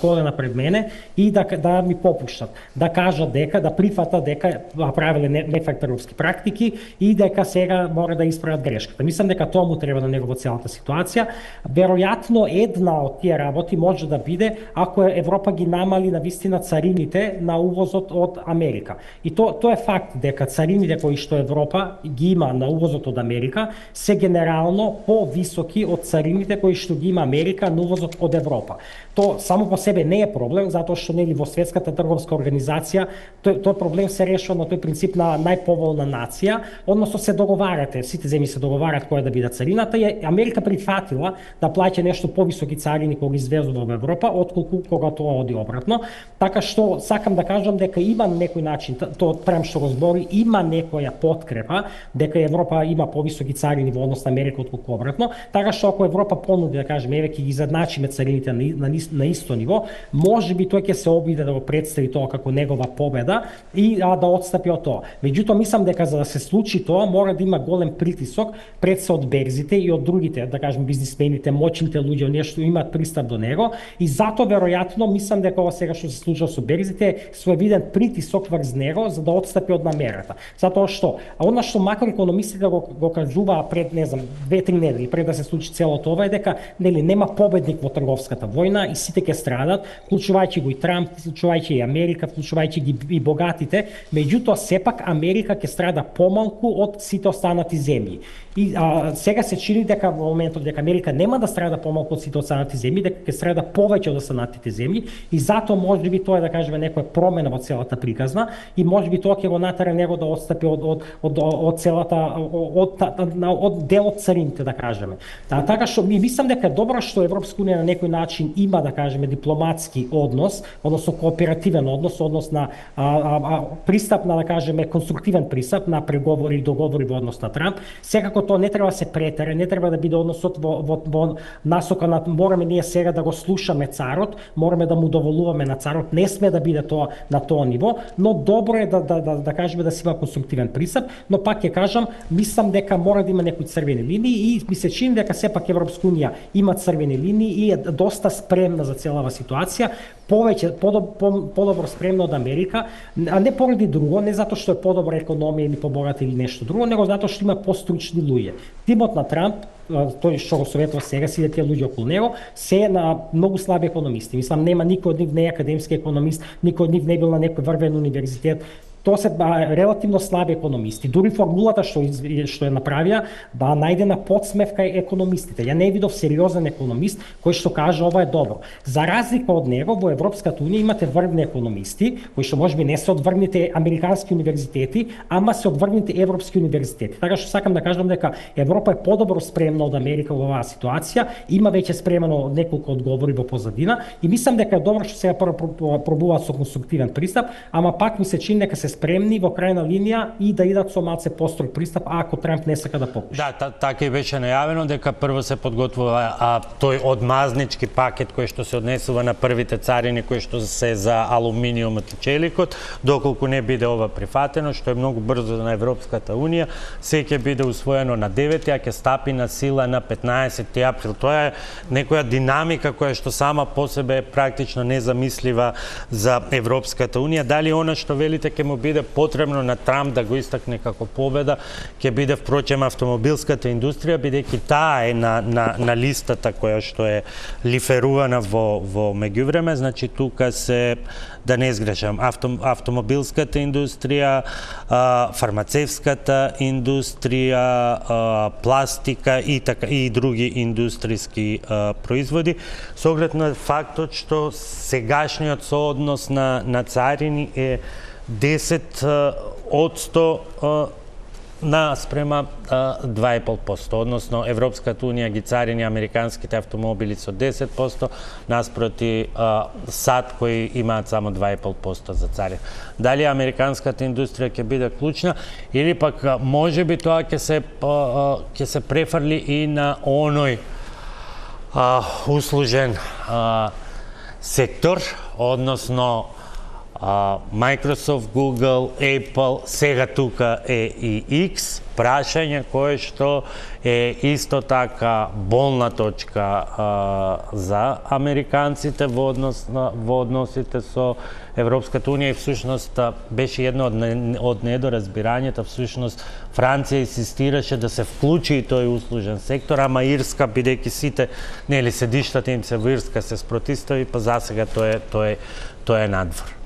колена пред мене и да ми попуштат, да кажат дека да прифатат дека правеле нефакторовски практики и дека сега мора да исправат грешката. Мислам дека тоа му треба на него во целата ситуација. Веројатно една од тие работи може да биде ако Европа ги намали на вистина царините на увозот од Америка. И тоа е факт дека царините кои што Европа ги има на увозот од Америка се генерално повисоки од царините кои што ги има Америка на увозот од Европа. Тоа само по себе не е проблем, затоа што нели во Светската трговска организација тој проблем се решува на тој принцип на најповолна нација, односно се договарате, сите земји се договарат која да биде царината и Америка прифатила да плаќа нешто повисоки царини кога извезува во Европа отколку кога тоа оди обратно. Така што сакам да кажам дека има некој начин, тоа Трамп што го збори, има некоја подкрепа дека Европа има повисоки царини во однос на Америка отколку обратно. Така што ако Европа понуди да кажеме еве ќе ги задначиме царините на исто ниво, можеби тој ќе се обиде да го представи тоа како негова победа и да отстапи од тоа. Меѓутоа мислам дека за да се случи тоа мора да има голем притисок пред се од берзите и од другите, да кажем бизнисмените, моćните луѓе, нешто имаат пристап до него и затоа веројатно мислам дека ова сега што се случува со берзите е своевиден притисок врз него за да отстапи од намерата. Затоа што она што макроекономистите го кажуваа пред 2-3 недели пред да се случи целото ова е дека нели нема победник во трговската војна и сите ќе страдат, вклучувајќи го и Трамп, вклучувајќи и Америка, вклучувајќи ги и богатите, меѓутоа сепак Америка ќе страда помалку од сите останати земји. И сега се чини дека во моментот дека Америка нема да страда помалку од сите останати земји, дека ќе страда повеќе од останатите земји и затоа можеби тоа е да кажеме некоја промена во целата приказна и можеби тоа ќе го натера него да отстапи од целата од дел од царините да кажеме. Така што ми мислам дека е добро што Европска унија на некој начин има да кажеме дипломатски однос, односно кооперативен однос на пристап на да кажеме конструктивен пристап на преговори и договори во однос на Трамп. Секако тоа не треба да се претера, не треба да биде односот во насока на мораме ние сега да го слушаме царот, мораме да му доволуваме на царот, не сме да биде тоа на тоа ниво, но добро е да кажеме да се има конструктивен пристап, но пак ќе кажам, мислам дека мора да има некои црвени линии и ми се чини дека сепак Европска унија има црвени линии и е доста спремна за целава ситуација, повеќе подобро спремна од Америка, а не поради друго, не затоа што е подобра економија или побогата или нешто друго, него затоа што има постручни луѓе. Тимот на Трамп, тој што го советува сега, сите тие луѓе околу него, се на многу слаби економисти. Мислам, нема никој од нив не е академски економист, никој од нив не бил на некој врвен универзитет. Тоа се релативно слаби економисти. Дури формулата што ја направија, најдена подсмевка економистите. Ја не видов сериозен економист кој што каже ова е добро. За разлика од него, во Европската унија имате врвни економисти, кои што можеби не се од врвните американски универзитети, ама се од врвните европски универзитети. Така што сакам да кажам дека Европа е подобро спремна од Америка во оваа ситуација, има веќе спремано неколку одговори во позадина и мислам дека е добро што сега пробуваат со конструктивен пристап, ама пак ми се чини дека се спремни во крајна линија и да идат со малце построг пристап ако Трамп не сака да попушти. Да, така и беше најавено дека прво се подготвува тој одмазнички пакет кој што се однесува на првите царини кои што се за алуминиумот и челикот, доколку не биде ова прифатено, што е многу брзо на Европската унија, се ќе биде усвоено на 9, а ќе стапи на сила на 15 април. Тоа е некоја динамика која што сама по себе е практично незамислива за Европската унија. Дали она што велите ќе му биде потребно на Трамп да го истакне како победа, ќе биде впрочем автомобилската индустрија, бидејќи таа е на листата која што е лиферувана во меѓувреме, значи тука се, да не сгрешам, автомобилската индустрија, фармацевската индустрија, пластика и други индустријски производи, со оглед на фактот што сегашниот сооднос на царини е 10% на спрема 2,5%, односно Европската унија ги царини американските автомобили со 10%, наспроти САД кои имаат само 2,5% за царин. Дали американската индустрија ќе биде клучна или пак можеби тоа ќе се префрли и на оној услужен сектор, односно Microsoft, Google, Apple, сега тука е и X, прашање кое што е исто така болна точка за американците во односите со Европската унија и всушност беше едно од недоразбирањата, всушност Франција инсистираше да се вклучи и тој услужен сектор, ама Ирска, бидејќи сите, нели седиштата им се во Ирска се спротистави, па засега тоа е надвор.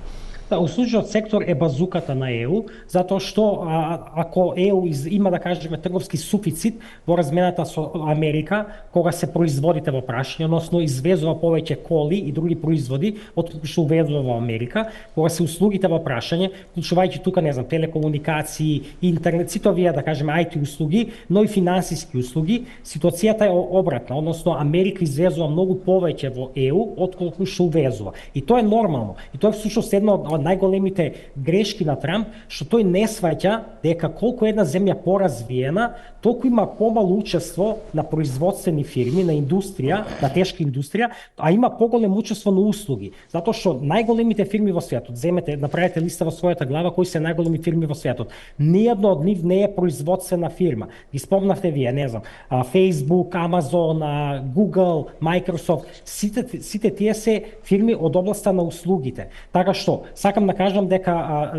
Услужниот сектор е базуката на ЕУ, затоа што ако ЕУ има да кажеме трговски суфицит во размената со Америка, кога се производите во прашање, односно извезува повеќе коли и други производи од што увезува во Америка, кога се услугите во прашање, вклучувајќи тука, не знам, телекомуникации, интернет, сите овие да кажеме IT услуги, но и финансиски услуги, ситуацијата е обратна, односно Америка извезува многу повеќе во ЕУ отколку што увезува. И тоа е нормално. И тоа е всушност една од најголемите грешки на Трамп, што тој не сваќа дека колку една земја поразвиена, толку има помало учество на производствени фирми, на индустрија, на тешка индустрија, а има поголемо учество на услуги. Затоа што најголемите фирми во светот, земете, направете листа во својата глава кои се најголеми фирми во светот. Ниедно од нив не е производствена фирма. Ги спомнавте вие, не знам, Facebook, Amazon, Google, Microsoft, сите тие се фирми од областа на услугите. Така што сакам да кажам дека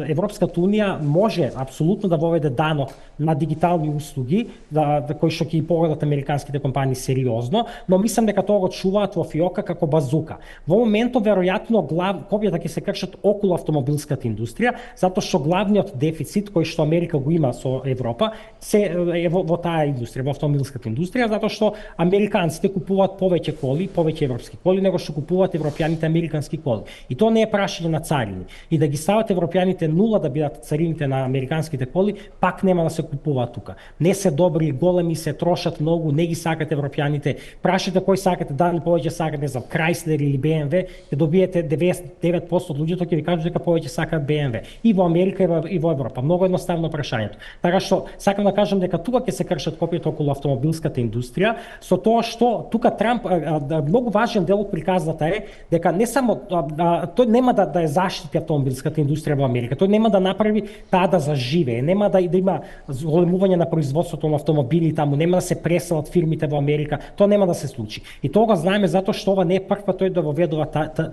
Европската унија може апсолутно да воведе данок на дигитални услуги, кои што ќе погодат американските компании сериозно, но мислам дека тоа го чуваат во фиока како базука. Во моментот веројатно копјата ќе се кршат околу автомобилската индустрија, затоа што главниот дефицит кој што Америка го има со Европа се е во таа индустрија, во автомобилската индустрија, затоа што американците купуваат повеќе коли, повеќе европски коли него што купуваат европјаните американски коли. И тоа не е прашање на царини. И да ги стават европјаните нула да бидат царините на американските коли, пак нема да се купуваат тука. Не се добри, големи се, трошат многу, не ги сакат европјаните. Прашате кој сакате, дали повеќе сакат, не знам, Chrysler или BMW, ќе добиете 99% од луѓето ќе ви кажат дека повеќе сакат BMW. И во Америка и во Европа. Многу едноставно прашањето. Така што сакам да кажам дека тука ќе се кршат копијата околу автомобилската индустрија, со тоа што тука Трамп многу важен дел од приказната е дека не само тој нема да ја заштити автомобилската индустрија во Америка, тој нема да направи таа да заживее, нема да има зголемување на производството на автомобили таму, нема да се преселат фирмите во Америка, тоа нема да се случи. И тоа го знаеме затоа што ова не е прв пат тој да воведува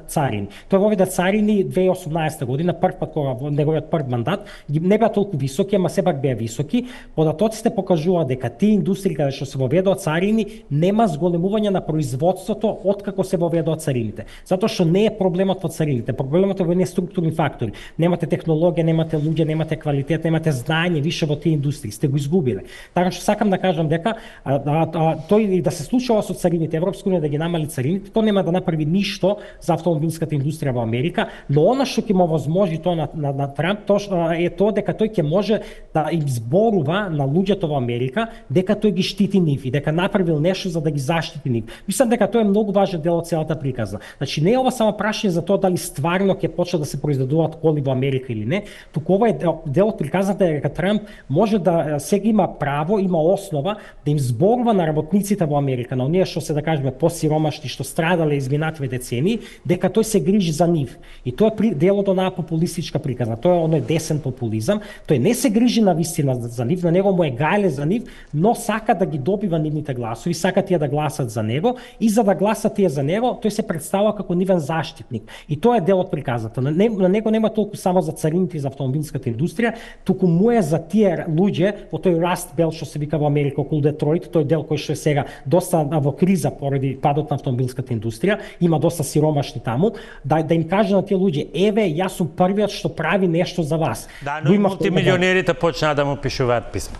царини. Тој воведе царини 2018 година, прв пат кога во неговиот прв мандат, не беа толку високи, ама сепак беа високи. Податоците покажуваат дека тие индустрии каде што се воведува царини нема зголемување на производството откако се воведува царините. Затоа што не е проблемот во царините, проблемот е во не структурни фактори. Немате технологија, немате луѓе, немате квалитет, немате знаење више во тие индустрии, сте го изгубиле. Така што сакам да кажам дека тој и да се случи ова со царините, Европска унија да ги намали царините, тоа нема да направи ништо за автомобилската индустрија во Америка, но она што ќе му возможи тоа на Трамп е тоа дека тој ќе може да им зборува на луѓето во Америка дека тој ги штити нив и дека направил нешто за да ги заштити нив. Мислам дека тоа е многу важен дел од целата приказна. Значи не е ова само прашање за тоа дали стварно ќе почне да се произведуваат коли во Америка или не, туку ова е дел од приказната дека Трамп може да сега има право, има основа да им зборува на работниците во Америка, на оние што се да кажеме посиромашни, што страдале изминативе децении, дека тој се грижи за нив. И тоа е делот на популистичка приказна. Тоа е оној десен популизам. Тој не се грижи на вистина за нив, на него му е гајле за нив, но сака да ги добива нивните гласови, сака тие да гласат за него и за да гласат тие за него, тој се представува како нивен заштитник. И тоа е дел од приказната. На него нема толку само за царините и за автомобилската индустрија, туку му е за тие луѓе во тој Rust Belt што се вика во Америка околу Детройт, тој дел кој што е сега доста во криза поради падот на автомобилската индустрија, има доста сиромашни таму, да им каже на тие луѓе, еве, јас сум првиот што прави нешто за вас. Да, но мултимилионерите почнаа да му пишуваат писма.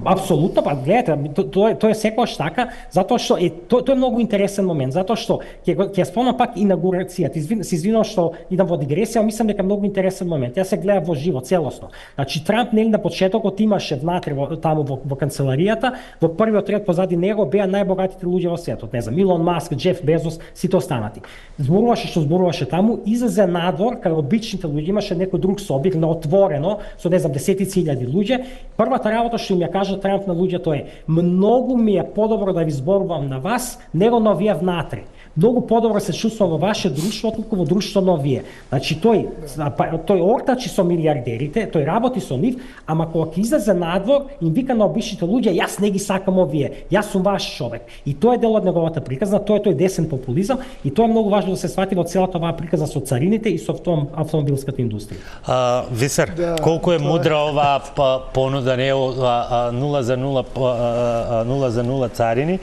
Апсолутно, па гледате, тоа е секогаш така, затоа што тоа е многу интересен момент, затоа што ќе спомнам пак инаугурацијата. Се извинувам што идам во дигресија, мислам дека е многу интересен момент. Ја се гледа во живо целосно. Значи Трамп нели на почетокот имаше внатре таму во канцеларијата, во првиот ред позади него беа најбогатите луѓе во светот, не знам, Илон Маск, Джеф Безос, сите останати. Зборуваше таму, излезе надвор кај обичните луѓе, имаше некој друг собир на отворено со не знам десетици илјади луѓе. Првата работа што им ја кажа Трамп на луѓето е: многу ми е подобро да ви зборувам на вас, него на вие внатре. Многу подобро се чувствувам во ваше друштво, отколку во друштвото на вие. Значи тој ортачи со милиардерите, тој работи со нив, ама кога ќе излезе надвор, им вика на обичните луѓе: јас не ги сакам овие, јас сум ваш човек. И тоа е дел од неговата приказна, тоа е тој десен популизам и тоа е многу важно да се свати во целата оваа приказна со царините и со автомобилската индустрија. Висер, колку е мудра оваа понуда, не 0 за 0 царини,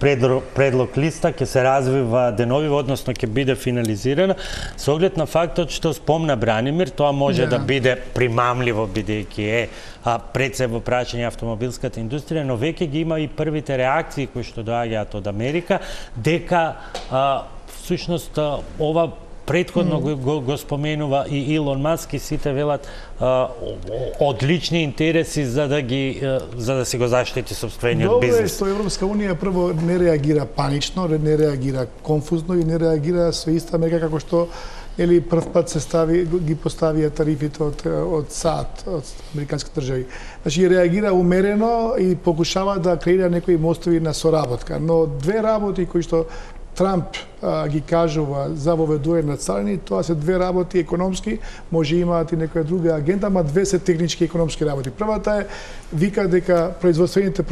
предлог листа ќе се развива деновива, односно ќе биде финализирана, со оглед на фактот што спомна Бранимир, тоа може да биде примамливо бидејќи е пред се во прашање автомобилската индустрија, но веќе ги има и првите реакции кои што доаѓаат од Америка, дека всушност ова претходно го споменува и Илон Маск и сите велат одлични интереси за да се го заштити сопствениот бизнес. Добро е што Европска унија прво не реагира панично, не реагира конфузно и не реагира со иста мека како што прв пат ги поставија тарифите од САД, од американските држави. Значи реагира умерено и покушава да креира некои мостови на соработка, но две работи кои што Трамп ги кажува за воведување на царини, тоа се две работи економски, може имаат и некоја друга агенда, ама две се технички економски работи. Првата е, вика дека производствените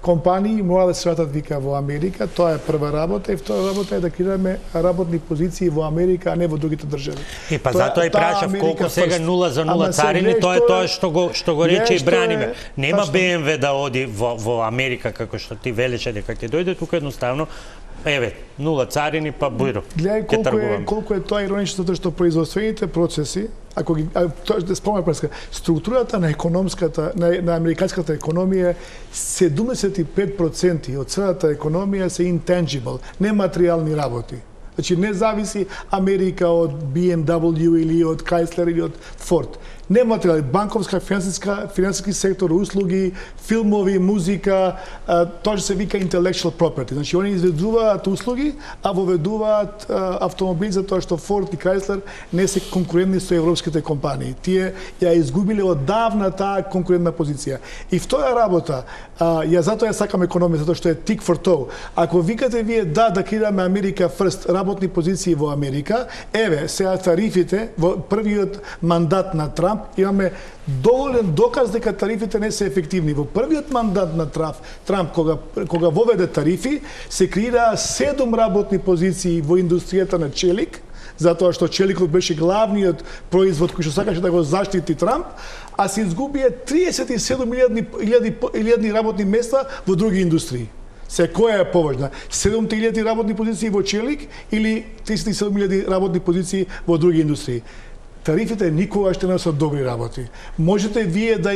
компании мора да се вратат вика во Америка, тоа е прва работа, и втора работа е да креираме работни позиции во Америка, а не во другите држави. И па затоа и прашав колку сега 0 за 0 царини, тоа е тоа што го рече и Бранимир. Нема BMW да оди во Америка како што ти велеше дека ќе дојде тука, едноставно еве 0 царини па бујро. Гледај колку е тоа иронично, затоа што производствените процеси, ако ги да спомнам преска, структурата на економската на американската економија, 75% од целата економија се intangible, нематеријални работи. Значи не зависи Америка од BMW или од Chrysler или од Ford. Нематеријални, банковска, финансиски сектор, услуги, филмови, музика, тоа се вика intellectual property. Значи они изведуваат услуги, а воведуваат автомобили затоа што Ford и Chrysler не се конкурентни со европските компании. Тие ја изгубиле оддавна таа конкурентна позиција. И втора работа, ја затоа ја сакам економија, затоа што е tick for toe. Ако викате вие да креираме Америка first, работни позиции во Америка, еве сега тарифите во првиот мандат на Трамп имаме доволен доказ дека тарифите не се ефективни. Во првиот мандат на Трамп кога воведе тарифи, се креираа 7 работни позиции во индустријата на челик, затоа што челикот беше главниот производ кој што сакаше да го заштити Трамп, а се изгубија 37.000 работни места во други индустрии. Се која е поважна? 7.000 работни позиции во челик или 37.000 работни позиции во други индустрии? Тарифите никогаш не се добри работи. Можете вие да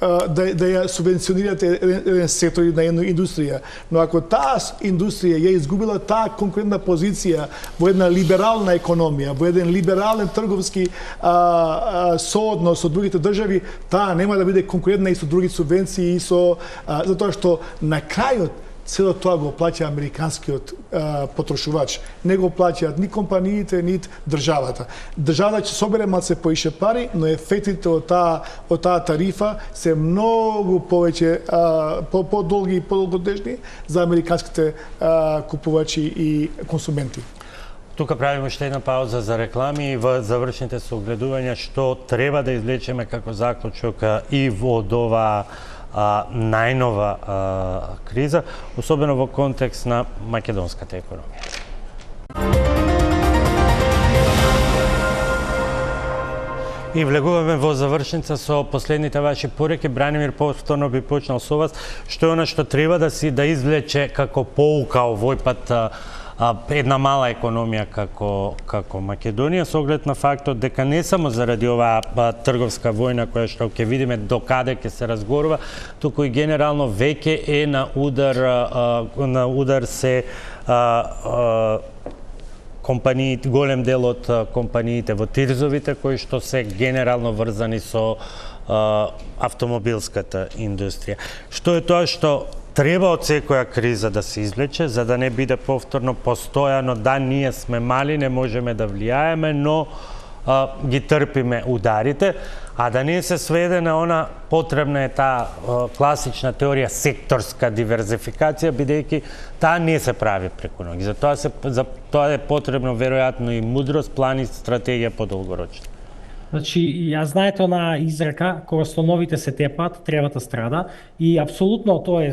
ја субвенционирате еден сектор на една индустрија, но ако таа индустрија ја изгубила таа конкурентна позиција во една либерална економија, во еден либерален трговски сооднос со другите држави, таа нема да биде конкурентна и со други субвенции и со затоа што на крајот цело тоа го плаќа американскиот потрошувач. Не го плаќаат ни компаниите, ни државата. Државата ќе собере малце поише пари, но ефектите од таа тарифа се многу повеќе подолги и подолготежни за американските купувачи и консументи. Тука правиме уште една пауза за реклами и во завршните согледувања што треба да извлечеме како заклучок и во ова најнова криза, особено во контекст на македонската економија. И влегуваме во завршница со последните ваши пореки. Бранимир, повторно би почнал со вас. Што е она што треба да извлече како поука овој пат една мала економија како Македонија, со оглед на фактот дека не само заради оваа трговска војна која што ќе видиме до каде ќе се разгорува, туку и генерално веќе е на удар се компаниите, голем дел од компаниите во тирзовите кои што се генерално врзани со автомобилската индустрија. Што е тоа што треба од секоја криза да се извлече, за да не биде повторно постојано да ние сме мали, не можеме да влијаеме, но ги трпиме ударите, а да не се сведе на она потребна е таа класична теорија секторска диверзификација, бидејќи таа не се прави преку ноќ. За тоа е потребно веројатно и мудрост, план и стратегија подолгорочна. Значи, ја знаете она изрека, кога слоновите се тепаат, тревата страда, и апсолутно тоа е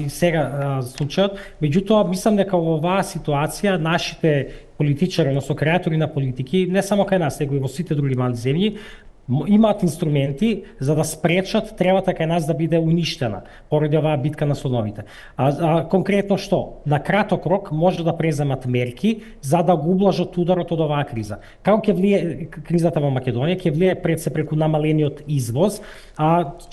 и сега случајот. Меѓутоа, мислам дека во оваа ситуација нашите политичари, односно креатори на политики, не само кај нас, него и во сите други мали земји, имаат инструменти за да спречат тревата кај нас да биде уништена поради оваа битка на слоновите. Конкретно што? На краток рок може да преземат мерки за да го ублажат ударот од оваа криза. Како ќе влие кризата во Македонија? Ќе влие преку намалениот извоз.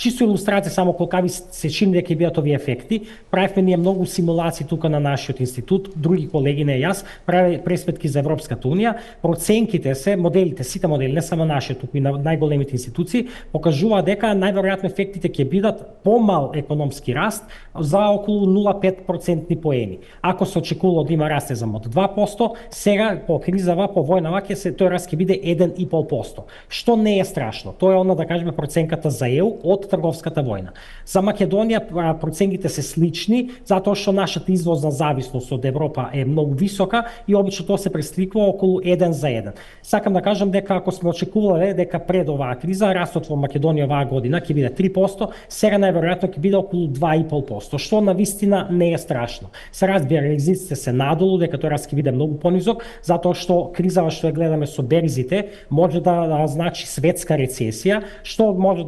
Чисто илустрација само колкави се чини дека ќе бидат овие ефекти. Правевме ние многу симулации тука на нашиот институт, други колеги, не јас, прави пресметки за Европската унија. Проценките се, моделите, сите модели, не само нашиот, туку и на најголемите институции, покажува дека најверојатно ефектите ќе бидат помал економски раст за околу 0,5% поени. Ако се очекува да има раст за од 2%, сега по кризава, по војнава тој раст ќе биде 1,5%. Што не е страшно. Тоа е она да кажеме проценката за ЕУ од трговската војна. За Македонија проценките се слични, затоа што нашата извозна зависност од Европа е многу висока и обично тоа се пресликува околу 1 за 1. Сакам да кажам дека ако сме очекувале дека пред оваа криза, растот во Македонија оваа година ќе биде 3%, сега најверојатно ќе биде околу 2,5%, што на вистина не е страшно. Се разбира, ризиците се надолу, дека тој раст ќе биде многу понизок, затоа што кризава што ја гледаме со берзите може да значи светска рецесија, што може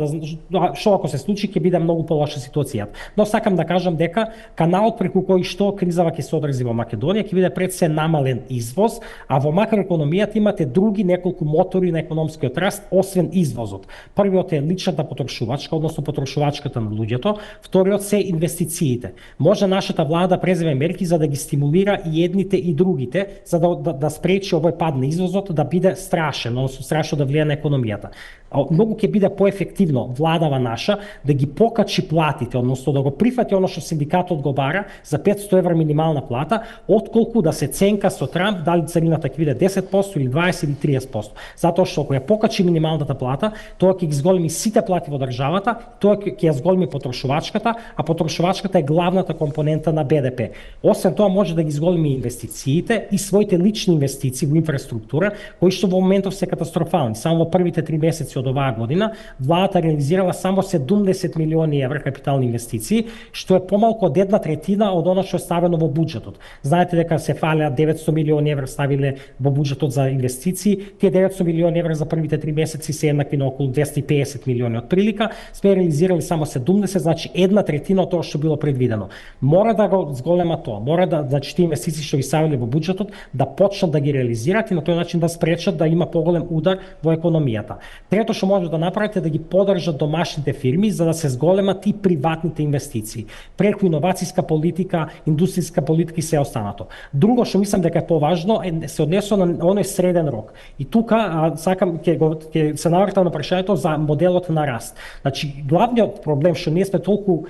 што ако се случи ќе биде многу полоша ситуацијата. Но сакам да кажам дека каналот преку кој што кризава ќе се одрази во Македонија ќе биде пред се намален извоз, а во макроекономијата имате други неколку мотори на економскиот раст освен извозот. Првиот е личната потрошувачка, односно потрошувачката на луѓето, вториот се инвестициите. Може нашата влада да преземе мерки за да ги стимулира и едните и другите, за да спречи овој пад на извозот да биде страшен, односно страшно да влие на економијата. Многу ќе биде поефективно владава наша да ги покачи платите, односно да го прифати оно што синдикатот го бара за 500 евра минимална плата, отколку да се ценка со Трамп дали царината ќе биде 10% или 20 или 30%. Затоа што ако ја покачи минималната плата, тоа ќе ги зголеми сите плати во државата, тоа ќе ја зголеми потрошувачката, а потрошувачката е главната компонента на БДП. Освен тоа може да ги зголеми инвестициите и своите лични инвестиции во инфраструктура, кои што во моментов се катастрофални. Само во првите 3 месеци од оваа година владата реализирала само 70 милиони евра капитални инвестиции, што е помалку од 1/3 од она што е ставено во буџетот. Знаете дека се фалеа 900 милиони евра ставиле во буџетот за инвестиции, тие 900 милиони евра за првите 3 месеци се еднакви на околу 250 милиони од прилика, сме реализирали само 70, значи 1/3 од тоа што било предвидено. Мора да го зголема тоа, мора да значи тие инвестиции што ги ставиле во буџетот да почнат да ги реализираат и на тој начин да спречат да има поголем удар во економијата. Трето што може да направите да ги поддржат домашните фирми за да се зголемат и приватните инвестиции преку иновацијска политика, индустријска политика и се останато. Друго што мислам дека е поважно се однесува на оној среден рок. И тука сакам ќе се навртам на прашањето за моделот на раст. Значи главниот проблем што ние сме толку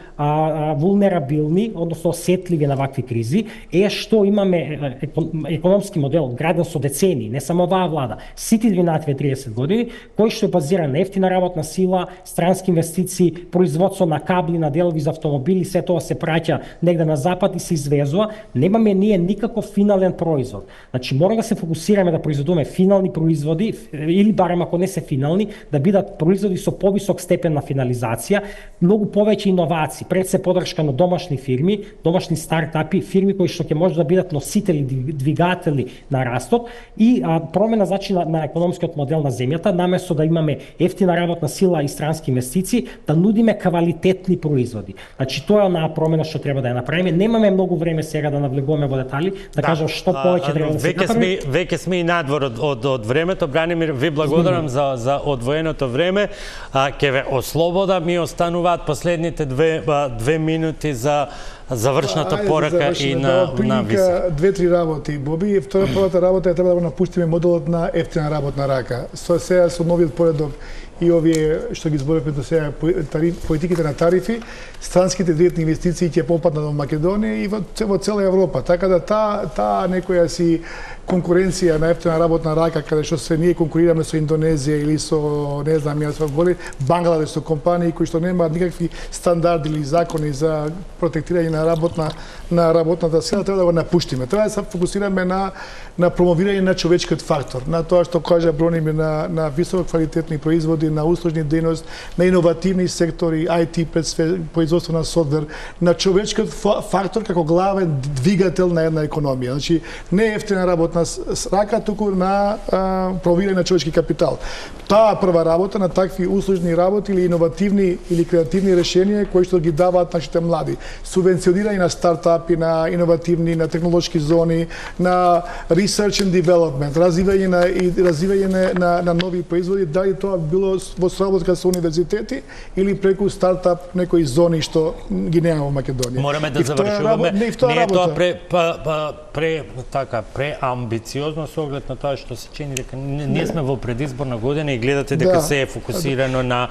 вулнерабилни, односно осетливи на вакви кризи е што имаме економски модел граден со децени, не само оваа влада, сите 30 години, кој што е базиран на ефтина работна сила, странски инвестиции, производство на кабли, на делови за автомобили, се тоа се праќа негде на запад и се извезува, немаме ние никаков финален производ. Значи мора да се фокусираме да произведуваме финални производи или барем ако не се финални, да бидат производи со повисок степен на финализација, многу повеќе иновации, пред се поддршка на домашни фирми, домашни стартапи, фирми кои што ќе може да бидат носители, двигатели на растот и промена значи на економскиот модел на земјата, наместо да имаме ефтина работна сила и странски инвестиции, да нудиме квалитетни производи. Значи тоа е онаа промена што треба да ја направиме. Немаме многу време сега да навлегуваме во детали, да кажам што повеќе треба да се направи. Веќе сме и надвор од времето. Бранимир, ви благодарам за одвоеното време. Ќе ве ослобода, ми остануваат последните две минути за завршната порака и на виса. Две-три работи, Боби. Првата работа е треба да го напуштиме моделот на ефтина работна рака. Сега со новиот поредок и овие што ги изборевме до сега политиките на тарифи, странските директни инвестиции ќе попаднат во Македонија и во цела Европа. Така да таа некоја си конкуренција на ефтина работна рака, каде што се ние конкурираме со Индонезија или со, не знам, јас говори, Бангладеш, со компании кои што немаат никакви стандарди или закони за протектирање на работната сила, треба да го напуштиме. Треба да се фокусираме на промовирање на човечкиот фактор, на тоа што кажа Бронимир, на високо квалитетни производи, на услужни дејност, на иновативни сектори, IT, производство на софтвер, на човечкиот фактор како главен двигател на една економија. Значи, не е ефтина работна рака, туку на промовирање на човечки капитал. Таа прва работа на такви услужни работи или иновативни или креативни решенија кои што ги даваат нашите млади. Субвенционирање на стартапи, на иновативни, на технолошки зони, на research and development, развивање на нови производи, дали тоа било во соработка со универзитети или преку стартап некои зони што ги нема во Македонија. Мораме да завршуваме. Не е тоа преамбициозно со оглед на тоа што се чини дека ние сме во предизборна година и гледате дека се е фокусирано на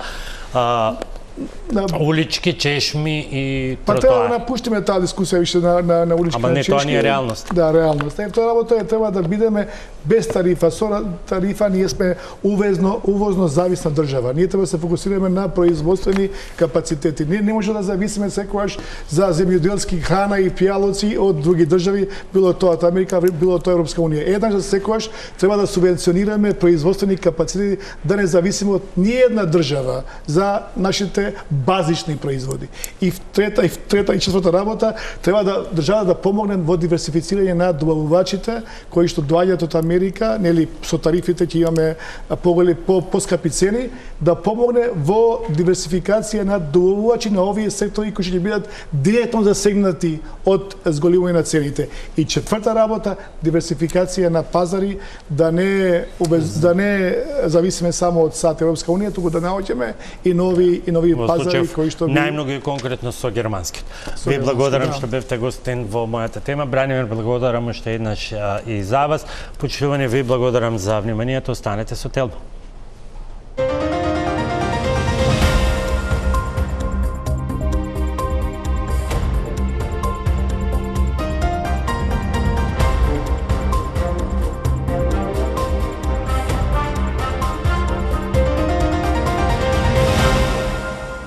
улички, чешми и Па треба да тротоари. напуштиме таа дискусија више на улички. Ама на не, тоа чешки. не е реалност. Да, реалност. Тоа работа е треба да бидеме без тарифа. Со тарифа ние сме увозно зависна држава. Ние треба да се фокусираме на производствени капацитети. Ние не може да зависиме секогаш за земјоделски храна и пијалоци од други држави, било тоа од Америка, било тоа Европска унија. Еднаш за секогаш треба да субвенционираме производствени капацитети, да не зависиме од ниедна држава за нашите базични производи. И трета и четврта работа, треба да држава да помогне во диверсифицирање на добавувачите кои што доаѓаат од Америка, нели со тарифите ќе имаме поскапи цени, да помогне во диверсификација на добавувачи на овие сектори кои ќе бидат директно засегнати од зголемување на цените. И четврта работа, диверсификација на пазари, да не зависиме само од САД Европска унија, туку да наоѓаме и нови пазари кои што најмногу и конкретно со германскиот. Ви благодарам што бевте гостин во мојата тема. Бранимир, благодарам уште еднаш и за вас. Почитувани, ви благодарам за вниманието. Останете со Телбо.